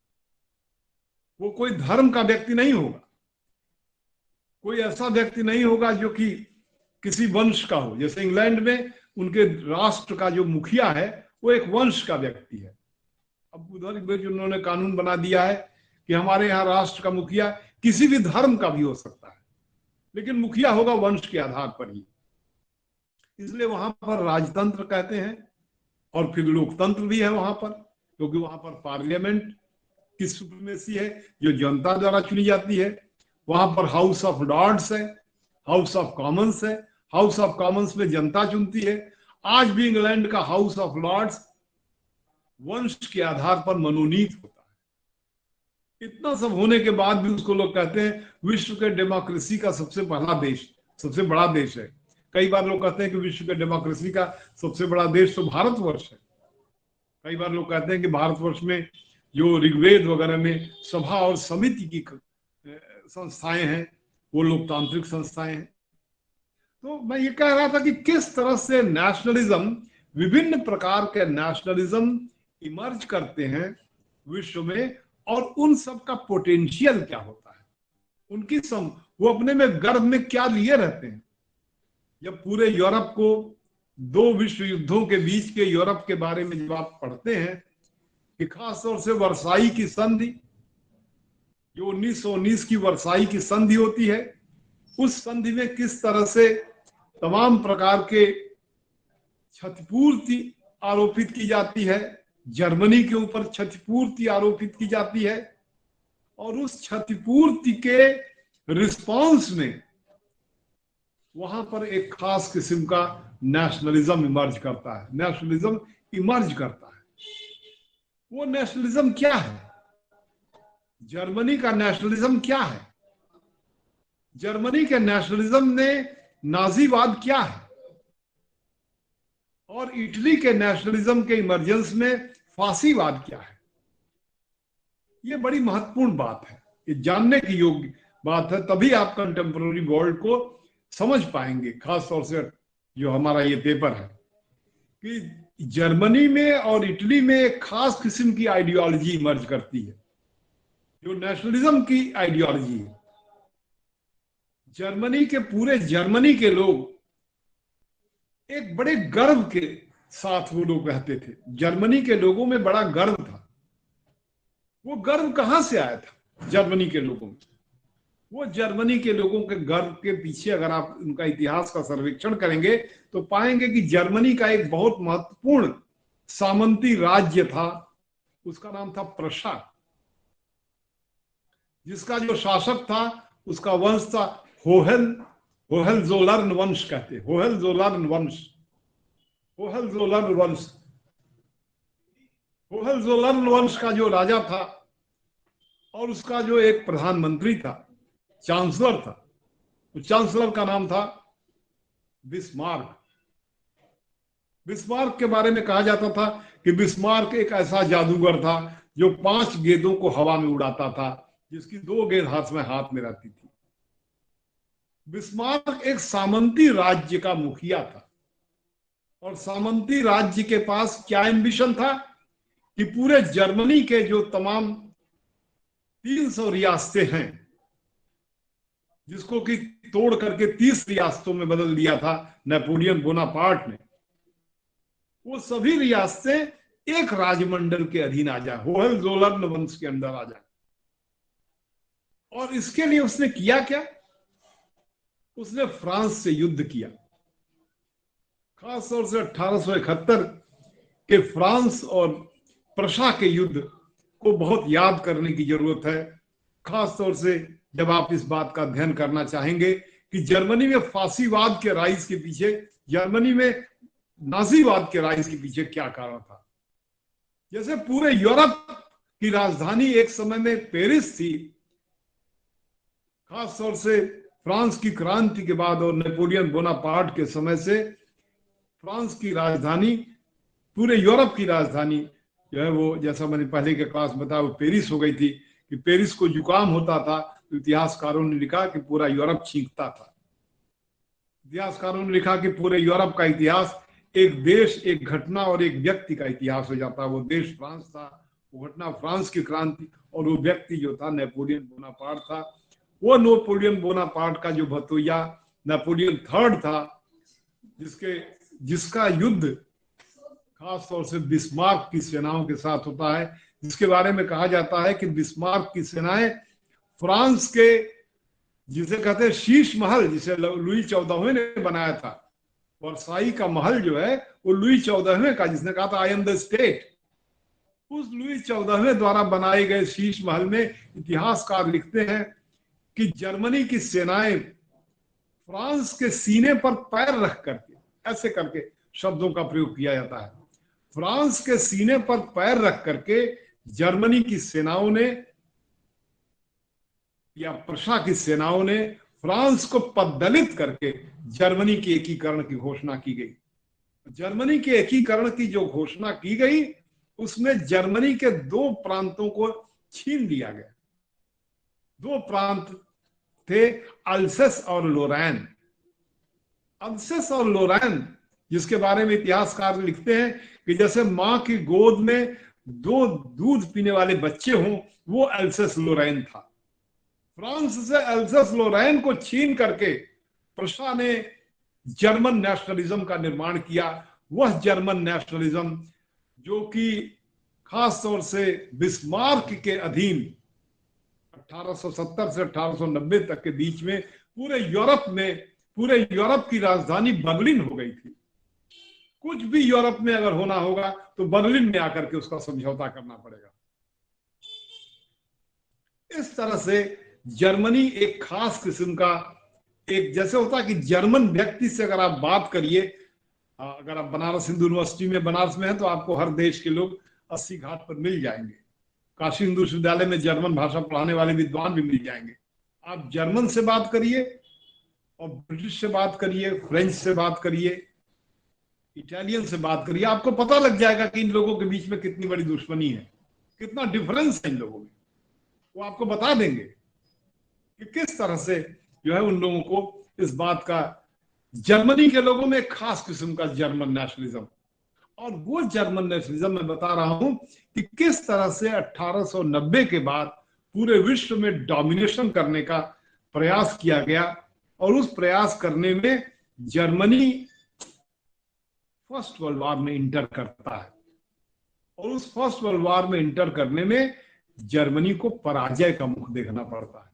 वो कोई धर्म का व्यक्ति नहीं होगा, कोई ऐसा व्यक्ति नहीं होगा जो कि किसी वंश का हो। जैसे इंग्लैंड में उनके राष्ट्र का जो मुखिया है वो एक वंश का व्यक्ति है। अब उधर बीच उन्होंने कानून बना दिया है कि हमारे यहाँ राष्ट्र का मुखिया किसी भी धर्म का भी हो सकता है, लेकिन मुखिया होगा वंश के आधार पर ही। इसलिए वहां पर राजतंत्र कहते हैं और फिर लोकतंत्र भी है वहां पर, क्योंकि वहां पर पार्लियामेंट की सुप्रीमेसी है जो जनता द्वारा चुनी जाती है। वहां पर हाउस ऑफ लॉर्ड्स है, हाउस ऑफ कॉमन्स है। हाउस ऑफ कॉमन्स में जनता चुनती है। आज भी इंग्लैंड का हाउस ऑफ लॉर्ड्स वंश के आधार पर मनोनीत होता है। इतना सब होने के बाद भी उसको लोग कहते हैं विश्व के डेमोक्रेसी का सबसे पहला देश, सबसे बड़ा देश है। कई बार लोग कहते हैं कि विश्व के डेमोक्रेसी का सबसे बड़ा देश तो भारतवर्ष है। कई बार लोग कहते हैं कि भारतवर्ष में जो ऋग्वेद वगैरह में सभा और समिति की संस्थाएं हैं वो लोकतांत्रिक संस्थाएं हैं। तो मैं ये कह रहा था कि किस तरह से नेशनलिज्म, विभिन्न प्रकार के नेशनलिज्म इमर्ज करते हैं विश्व में, और उन सब का पोटेंशियल क्या होता है, उनकी वो अपने में गर्भ में क्या लिए रहते हैं। जब पूरे यूरोप को, दो विश्व युद्धों के बीच के यूरोप के बारे में जब आप पढ़ते हैं कि खासतौर से वर्साई की संधि, जो 1919 की वर्साई की संधि होती है, उस संधि में किस तरह से तमाम प्रकार के क्षतिपूर्ति आरोपित की जाती है, जर्मनी के ऊपर क्षतिपूर्ति आरोपित की जाती है, और उस क्षतिपूर्ति के रिस्पांस में वहां पर एक खास किस्म का नेशनलिज्म इमर्ज करता है। नेशनलिज्म इमर्ज करता है। वो नेशनलिज्म क्या है? जर्मनी का नेशनलिज्म क्या है? जर्मनी के नेशनलिज्म ने नाजीवाद क्या है? और इटली के नेशनलिज्म के इमरजेंस में फांसीवाद क्या है? ये बड़ी महत्वपूर्ण बात है, ये जानने की योग्य बात है। तभी आप कंटेम्पररी वर्ल्ड को समझ पाएंगे। खासतौर से जो हमारा ये पेपर है कि जर्मनी में और इटली में एक खास किस्म की आइडियोलॉजी इमर्ज करती है जो नेशनलिज्म की आइडियोलॉजी है। पूरे जर्मनी के लोग एक बड़े गर्व के साथ वो लोग रहते थे। जर्मनी के लोगों में बड़ा गर्व था। वो गर्व कहां से आया था जर्मनी के लोगों में? वो जर्मनी के लोगों के गर्व के पीछे अगर आप उनका इतिहास का सर्वेक्षण करेंगे तो पाएंगे कि जर्मनी का एक बहुत महत्वपूर्ण सामंती राज्य था, उसका नाम था प्रशा, जिसका जो शासक था उसका वंश था होहेनजोलर्न वंश कहते, होहेनजोलर्न वंश। होहेनजोलर्न वंश का जो राजा था और उसका जो एक प्रधानमंत्री था, चांसलर था, तो चांसलर का नाम था बिस्मार्क। बिस्मार्क के बारे में कहा जाता था कि बिस्मार्क एक ऐसा जादूगर था जो 5 गेंदों को हवा में उड़ाता था, जिसकी 2 गेंद हाथ में रहती थी। बिस्मार्क एक सामंती राज्य का मुखिया था, और सामंती राज्य के पास क्या एम्बिशन था कि पूरे जर्मनी के जो तमाम 300 रियासतें हैं, जिसको कि तोड़ करके 30 रियासतों में बदल दिया था नेपोलियन बोनापार्ट ने, वो सभी रियासतें एक राजमंडल के अधीन आ जाए, होहेनजोलर्न वंश के अंदर आ जाए। और इसके लिए उसने किया क्या? उसने फ्रांस से युद्ध किया। खासतौर से 1871 के फ्रांस और प्रशा के युद्ध को बहुत याद करने की जरूरत है। खासतौर से जब आप इस बात का अध्ययन करना चाहेंगे कि जर्मनी में फांसीवाद के राइज के पीछे, जर्मनी में नाजीवाद के राइज के पीछे क्या कारण था। जैसे पूरे यूरोप की राजधानी एक समय में पेरिस थी, खासतौर से फ्रांस की क्रांति के बाद और नेपोलियन बोनापार्ट के समय से फ्रांस की राजधानी, पूरे यूरोप की राजधानी जो है वो, जैसा मैंने पहले के क्लास में बताया, वो पेरिस हो गई थी। कि पेरिस को जुकाम होता था तो इतिहासकारों ने लिखा कि पूरा यूरोप छींकता था। इतिहासकारों ने लिखा कि पूरे यूरोप का इतिहास एक देश, एक घटना और एक व्यक्ति का इतिहास हो जाता। वो देश फ्रांस था, वो घटना फ्रांस की क्रांति, और वो व्यक्ति जो था नेपोलियन बोनापार्ट था। वो नेपोलियन बोनापार्ट का जो भतोया नेपोलियन III था, जिसके जिसका युद्ध खास तौर से बिस्मार्क की सेनाओं के साथ होता है, जिसके बारे में कहा जाता है कि बिस्मार्क की सेनाएं फ्रांस के, जिसे कहते हैं शीश महल, जिसे लुई 14वें ने बनाया था, वर्साई का महल जो है वो लुई 14वें का, जिसने कहा था आई एम द स्टेट, उस लुई 14वें द्वारा बनाए गए शीश महल में इतिहासकार लिखते हैं कि जर्मनी की सेनाएं फ्रांस के सीने पर पैर रख करके, ऐसे करके शब्दों का प्रयोग किया जाता है, फ्रांस के सीने पर पैर रख करके जर्मनी की सेनाओं ने या प्रशा की सेनाओं ने फ्रांस को पददलित करके जर्मनी के एकीकरण की घोषणा की गई। जर्मनी के एकीकरण की जो घोषणा की गई उसमें जर्मनी के दो प्रांतों को छीन लिया गया। दो प्रांत थे, अल्सेस और लोरैन। अल्सेस और लोरैन, जिसके बारे में इतिहासकार लिखते हैं कि जैसे मां की गोद में दो दूध पीने वाले बच्चे हों, वो अल्सेस लोरैन था। फ्रांस से अल्सेस लोरैन को छीन करके प्रशा ने जर्मन नेशनलिज्म का निर्माण किया। वह जर्मन नेशनलिज्म जो कि खास तौर से बिस्मार्क के अधीन 1870 से 1890 तक के बीच में पूरे यूरोप की राजधानी बर्लिन हो गई थी। कुछ भी यूरोप में अगर होना होगा तो बर्लिन में आकर के उसका समझौता करना पड़ेगा। इस तरह से जर्मनी एक खास किस्म का, एक जैसे होता है कि जर्मन व्यक्ति से अगर आप बात करिए, अगर आप बनारस हिंदू यूनिवर्सिटी में बनारस में है तो आपको हर देश के लोग 80 घाट पर मिल जाएंगे। काशी हिंदू विश्वविद्यालय में जर्मन भाषा पढ़ाने वाले विद्वान भी मिल जाएंगे। आप जर्मन से बात करिए और ब्रिटिश से बात करिए, फ्रेंच से बात करिए, इटालियन से बात करिए, आपको पता लग जाएगा कि इन लोगों के बीच में कितनी बड़ी दुश्मनी है, कितना डिफरेंस है इन लोगों में। वो आपको बता देंगे कि किस तरह से जो है उन लोगों को इस बात का, जर्मनी के लोगों में एक खास किस्म का जर्मन नेशनलिज्म, और वो जर्मन नेशनलिज्म मैं बता रहा हूं कि किस तरह से 1890 के बाद पूरे विश्व में डोमिनेशन करने का प्रयास किया गया। और उस प्रयास करने में जर्मनी फर्स्ट वर्ल्ड वॉर में इंटर करता है, और उस फर्स्ट वर्ल्ड वॉर में इंटर करने में जर्मनी को पराजय का मुख देखना पड़ता है।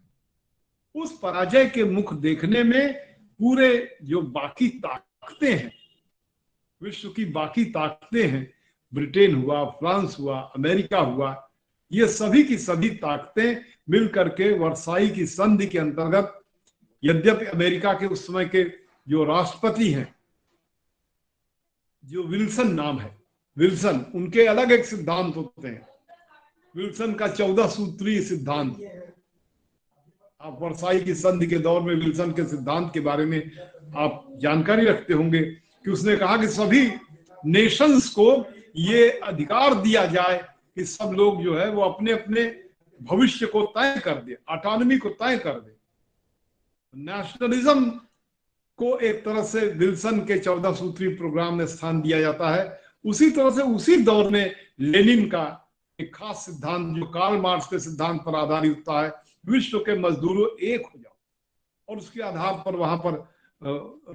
उस पराजय के मुख देखने में पूरे जो बाकी ताकतें हैं, विश्व की बाकी ताकतें हैं, ब्रिटेन हुआ, फ्रांस हुआ, अमेरिका हुआ, ये सभी की सभी ताकतें मिलकर के वर्साई की संधि के अंतर्गत, यद्यपि अमेरिका के उस समय के जो राष्ट्रपति हैं, जो विल्सन नाम है, विल्सन, उनके अलग एक सिद्धांत होते हैं, विल्सन का 14 सूत्रीय सिद्धांत। आप वर्साई की संधि के दौर में विल्सन के सिद्धांत के बारे में आप जानकारी रखते होंगे कि उसने कहा कि सभी नेशंस को ये अधिकार दिया जाए कि सब लोग जो है वो अपने अपने भविष्य को तय कर दे, ऑटोनॉमी को तय कर दे। नेशनलिज्म को एक तरह से विल्सन के 14 सूत्रीय प्रोग्राम में स्थान दिया जाता है। उसी तरह से उसी दौर में लेनिन का एक खास सिद्धांत जो कार्ल मार्क्स के सिद्धांत पर आधारित होता है, विश्व के मजदूरों एक हो जाओ, और उसके आधार पर वहां पर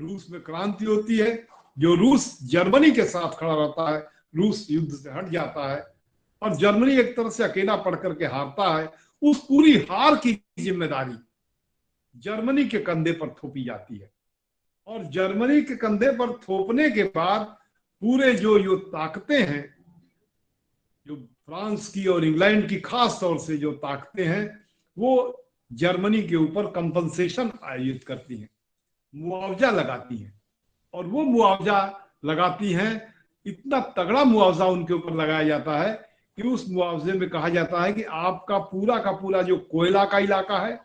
रूस में क्रांति होती है। जो रूस जर्मनी के साथ खड़ा रहता है, रूस युद्ध से हट जाता है और जर्मनी एक तरह से अकेला पड़ करके हारता है। उस पूरी हार की जिम्मेदारी जर्मनी के कंधे पर थोपी जाती है, और जर्मनी के कंधे पर थोपने के बाद पूरे जो ताकतें हैं, जो फ्रांस की और इंग्लैंड की खास तौर से जो ताकतें हैं, वो जर्मनी के ऊपर कंपनसेशन आयोजित करती हैं, मुआवजा लगाती हैं। और वो मुआवजा लगाती हैं, इतना तगड़ा मुआवजा उनके ऊपर लगाया जाता है कि उस मुआवजे में कहा जाता है कि आपका पूरा का पूरा जो कोयला का इलाका है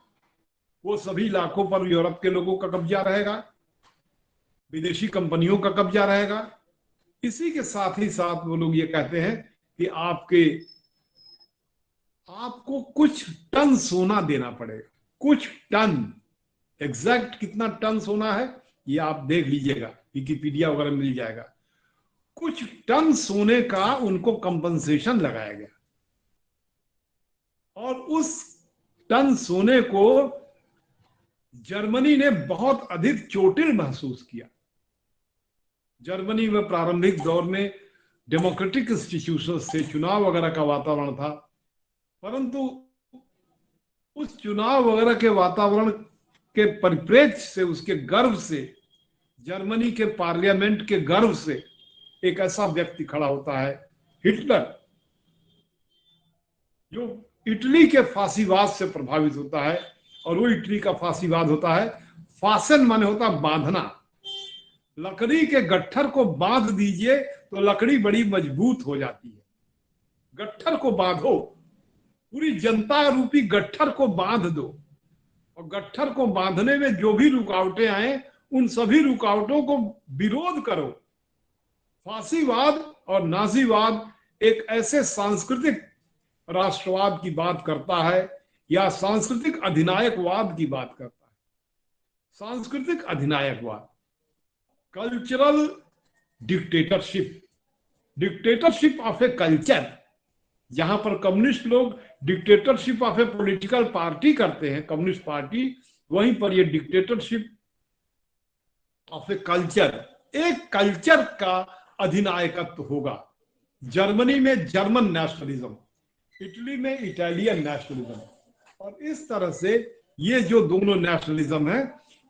वो सभी इलाकों पर यूरोप के लोगों का कब्जा रहेगा, विदेशी कंपनियों का कब्जा रहेगा। इसी के साथ ही साथ वो लोग ये कहते हैं कि आपको कुछ टन सोना देना पड़ेगा, कुछ टन। एग्जैक्ट कितना टन सोना है ये आप देख लीजिएगा, विकिपीडिया वगैरह मिल जाएगा। कुछ टन सोने का उनको कंपनसेशन लगाया गया, और उस टन सोने को जर्मनी ने बहुत अधिक चोटिल महसूस किया। जर्मनी में प्रारंभिक दौर में डेमोक्रेटिक इंस्टीट्यूशन से चुनाव वगैरह का वातावरण था, परंतु उस चुनाव वगैरह के वातावरण के परिप्रेक्ष्य से, उसके गर्व से, जर्मनी के पार्लियामेंट के गर्व से एक ऐसा व्यक्ति खड़ा होता है, हिटलर, जो इटली के फांसीवाद से प्रभावित होता है। और वो इटली का फांसीवाद होता है, फासन माने होता बांधना। लकड़ी के गट्ठर को बांध दीजिए तो लकड़ी बड़ी मजबूत हो जाती है। गट्ठर को बांधो, पूरी जनता रूपी गट्ठर को बांध दो, और गट्ठर को बांधने में जो भी रुकावटें आए उन सभी रुकावटों को विरोध करो। फांसीवाद और नाजीवाद एक ऐसे सांस्कृतिक राष्ट्रवाद की बात करता है या सांस्कृतिक अधिनायकवाद की बात करता है। सांस्कृतिक अधिनायकवाद, cultural dictatorship, dictatorship of a culture. जहां पर कम्युनिस्ट लोग dictatorship of a political party करते हैं, कम्युनिस्ट पार्टी, वहीं पर ये डिक्टेटरशिप ऑफ ए कल्चर, एक कल्चर का अधिनायकत्व होगा। जर्मनी में जर्मन नेशनलिज्म, इटली में इटालियन नेशनलिज्म। और इस तरह से ये जो दोनों नेशनलिज्म है,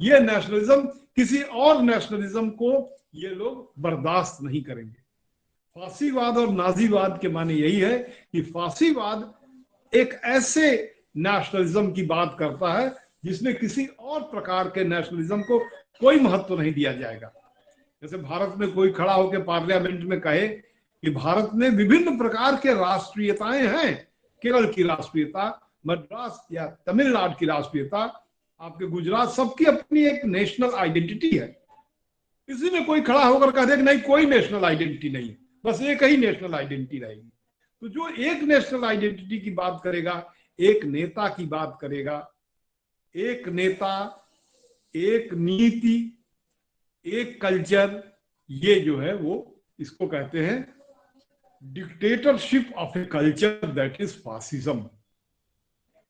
ये नेशनलिज्म किसी और नेशनलिज्म को ये लोग बर्दाश्त नहीं करेंगे। फांसीवाद और नाजीवाद के माने यही है कि फांसीवाद एक ऐसे नेशनलिज्म की बात करता है जिसमें किसी और प्रकार के नेशनलिज्म को कोई महत्व नहीं दिया जाएगा। जैसे भारत में कोई खड़ा होकर पार्लियामेंट में कहे कि भारत में विभिन्न प्रकार के राष्ट्रीयताएं हैं, केरल की राष्ट्रीयता, मद्रास या तमिलनाडु की राष्ट्रीयता, आपके गुजरात, सबकी अपनी एक नेशनल आइडेंटिटी है। किसी ने कोई खड़ा होकर कह दे कि नहीं, कोई नेशनल आइडेंटिटी नहीं है, बस एक ही नेशनल आइडेंटिटी रहेगी। तो जो एक नेशनल आइडेंटिटी की बात करेगा, एक नेता की बात करेगा, एक नेता, एक नीति, एक कल्चर, ये जो है वो इसको कहते हैं dictatorship of a culture, that is fascism.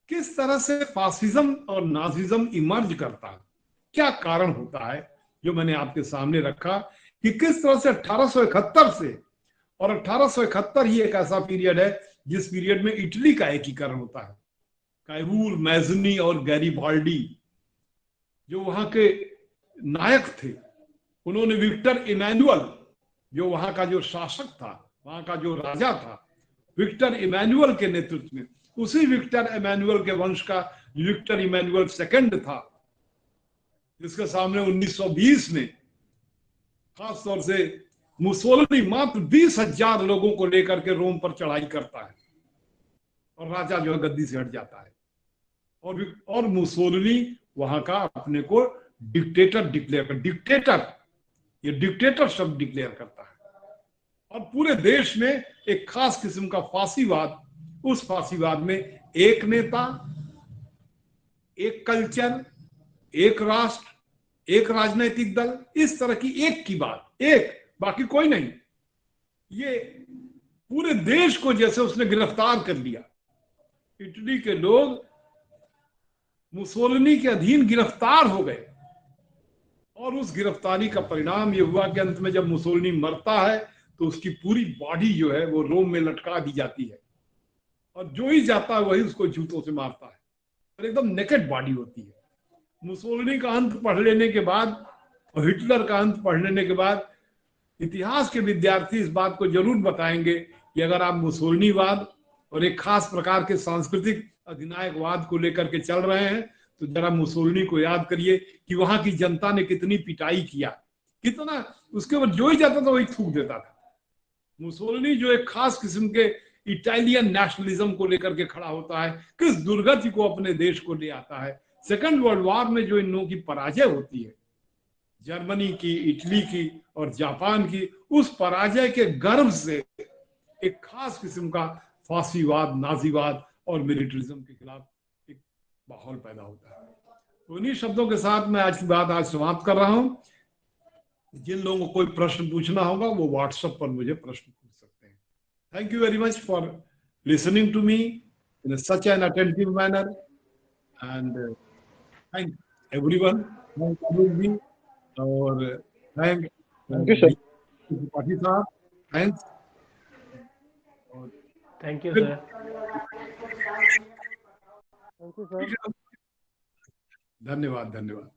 किस तरह से फासिज्म और नाजिज्म इमर्ज करता है, क्या कारण होता है, जो मैंने आपके सामने रखा कि किस तरह से 1871 से, और 1871 ही एक ऐसा पीरियड है जिस पीरियड में इटली का एकीकरण होता है। कायरूल, मैजनी और गैरीबाल्डी जो वहां के नायक थे, उन्होंने विक्टर इमैनुअल, जो वहां का जो शासक था, वहां का जो राजा था, विक्टर इमैनुअल के नेतृत्व में, उसी विक्टर इमैनुअल के वंश का विक्टर इमैनुअल सेकंड था, जिसके सामने 1920 में खास तौर से मुसोलिनी मात्र 20,000 लोगों को लेकर के रोम पर चढ़ाई करता है और राजा जो है गद्दी से हट जाता है। और मुसोलिनी वहां का अपने को डिक्टेटर डिक्लेयर कर, डिक्टेटर, ये डिक्टेटर शब्द डिक्लेयर करता है। और पूरे देश में एक खास किस्म का फांसीवाद, उस फांसीवाद में एक नेता, एक कल्चर, एक राष्ट्र, एक राजनीतिक दल, इस तरह की एक की बात, एक, बाकी कोई नहीं। ये पूरे देश को जैसे उसने गिरफ्तार कर लिया। इटली के लोग मुसोलिनी के अधीन गिरफ्तार हो गए, और उस गिरफ्तारी का परिणाम ये हुआ कि अंत में जब मुसोलिनी मरता है तो उसकी पूरी बॉडी जो है वो रोम में लटका दी जाती है, और जो ही जाता है वही उसको जूतों से मारता है, और एकदम नेकेड बॉडी होती है। मुसोलिनी का अंत पढ़ लेने के बाद और हिटलर का अंत पढ़ लेने के बाद इतिहास के विद्यार्थी इस बात को जरूर बताएंगे कि अगर आप मुसोलिनीवाद और एक खास प्रकार के सांस्कृतिक अधिनायकवाद को लेकर के चल रहे हैं तो जरा मुसोलिनी को याद करिए कि वहां की जनता ने कितनी पिटाई किया, कितना उसके ऊपर जो ही जाता था वही थूक देता था। मुसोलिनी जो एक खास किस्म के इटालियन नेशनलिज्म को लेकर के खड़ा होता है, किस दुर्गति को अपने देश को ले आता है। सेकंड वर्ल्ड वॉर में जो इन लोगों की पराजय होती है, जर्मनी की, इटली की और जापान की, उस पराजय के गर्व से एक खास किस्म का फांसीवाद, नाजीवाद और मिलिटरिज्म के खिलाफ एक माहौल पैदा होता है। तो इन्हीं शब्दों के साथ मैं आज की बात आज समाप्त कर रहा हूं। जिन लोगों को कोई प्रश्न पूछना होगा वो व्हाट्सएप पर मुझे प्रश्न पूछ सकते हैं। Thank you very much for listening to me in such an attentive manner, and thank everyone, और थैंक यू सर। त्रिपाठी साहब, thanks. Thank you sir. Thank you sir. धन्यवाद धन्यवाद।